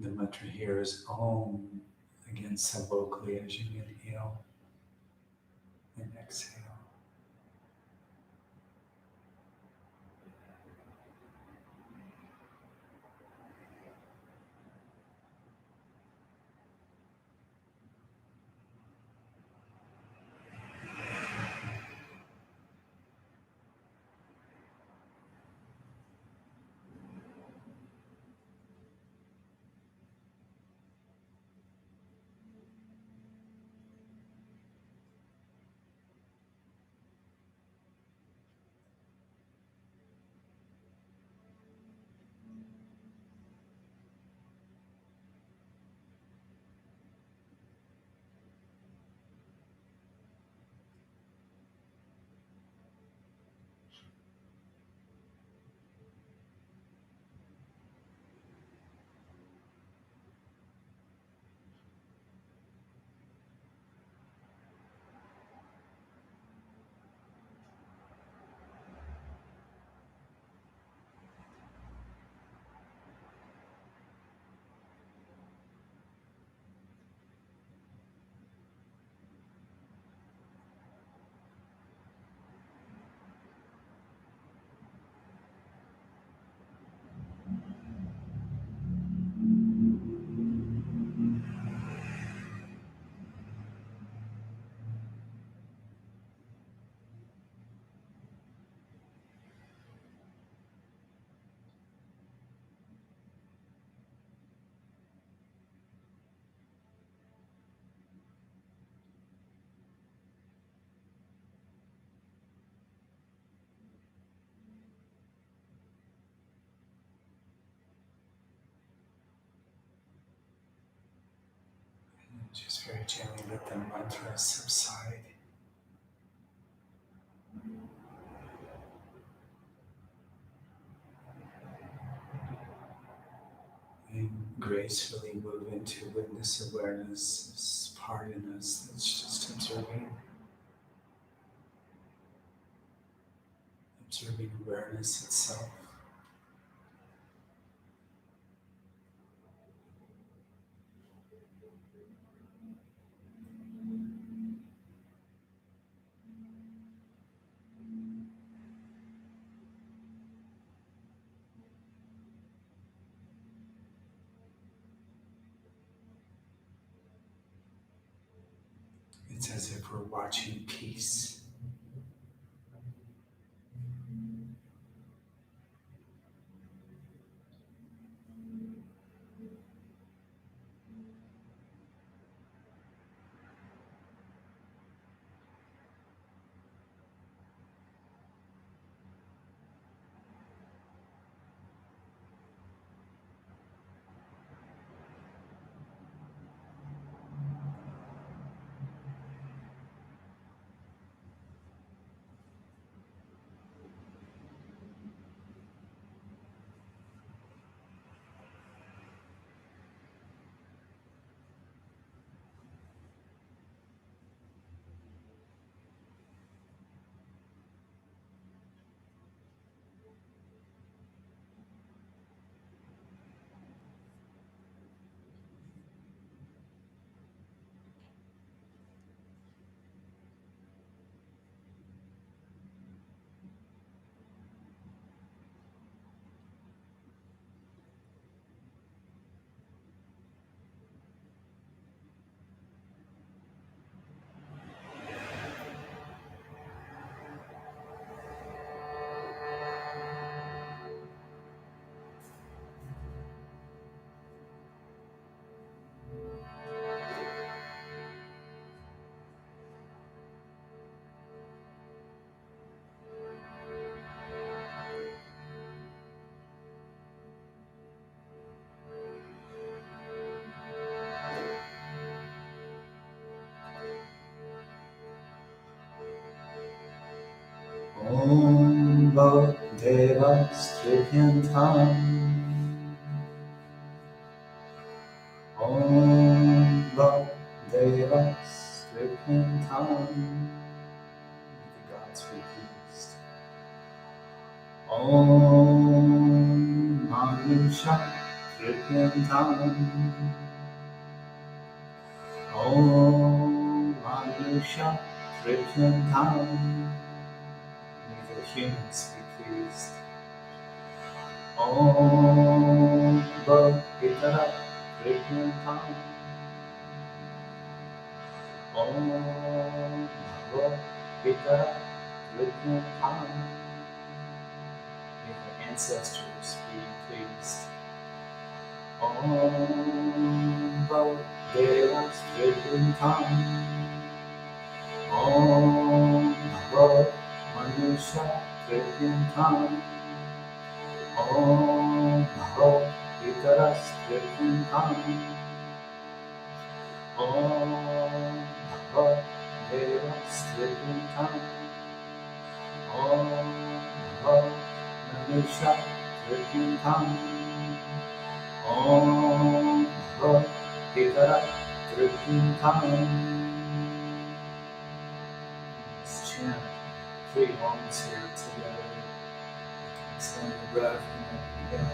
The mantra here is Om, again subvocally as you inhale and exhale. Just very gently let the mantra subside. And gracefully move into witness awareness, this part in us that's just observing awareness itself. It's as if we're watching peace. Trihyantram. Om Bhadeva Trihyantram. The gods be pleased. Om Manusha Trihyantram. Om Manusha Trihyantram. May the humans be pleased. Om Bhagitara Trihyantram. Om Bhagitara Trihyantram. May the ancestors be pleased. Om Bhagavata Trihyantram. Om Manusha Trihyantram. Om Bhagavata Trihyantram. Om Bhagavata Trihyantram. Om Manusha Trihyantram. Om Bhagavata Trihyantram. Let's chant 3 Oms here together. Extend the breath and then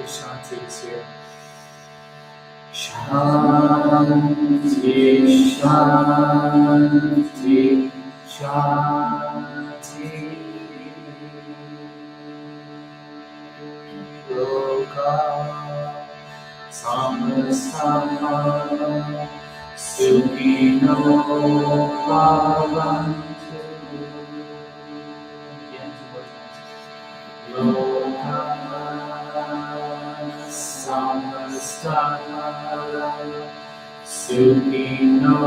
Shanti's here. Shanti, Shanti, Shanti. Loka Samastana Sukhino Bhavantu. Again, 2 more times. Loka Samastana Sukhino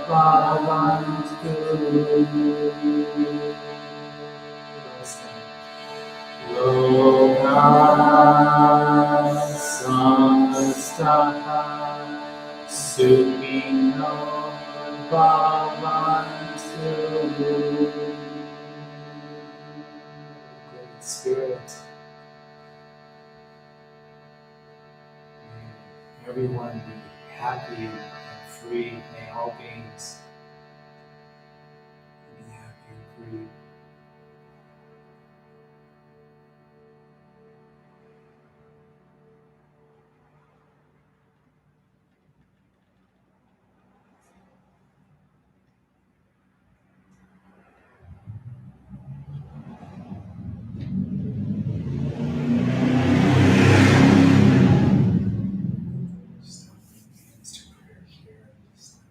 Bhavantu. Loka Samastana Sukhino Bhavantu. Great Spirit, may everyone be happy and free. May all beings be happy and free.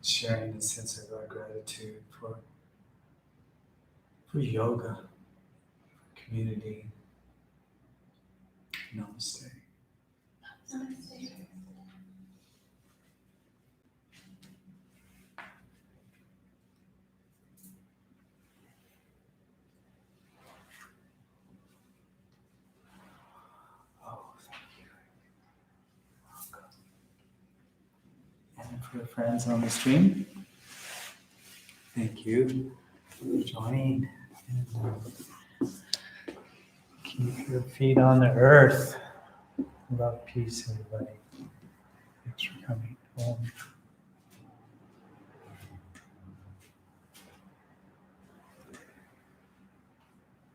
Sharing the sense of our gratitude for yoga, for community. Namaste. Oh, thank you. Welcome. And for the friends on the stream, thank you for joining. And keep your feet on the earth. Love, peace, everybody. Thanks for coming.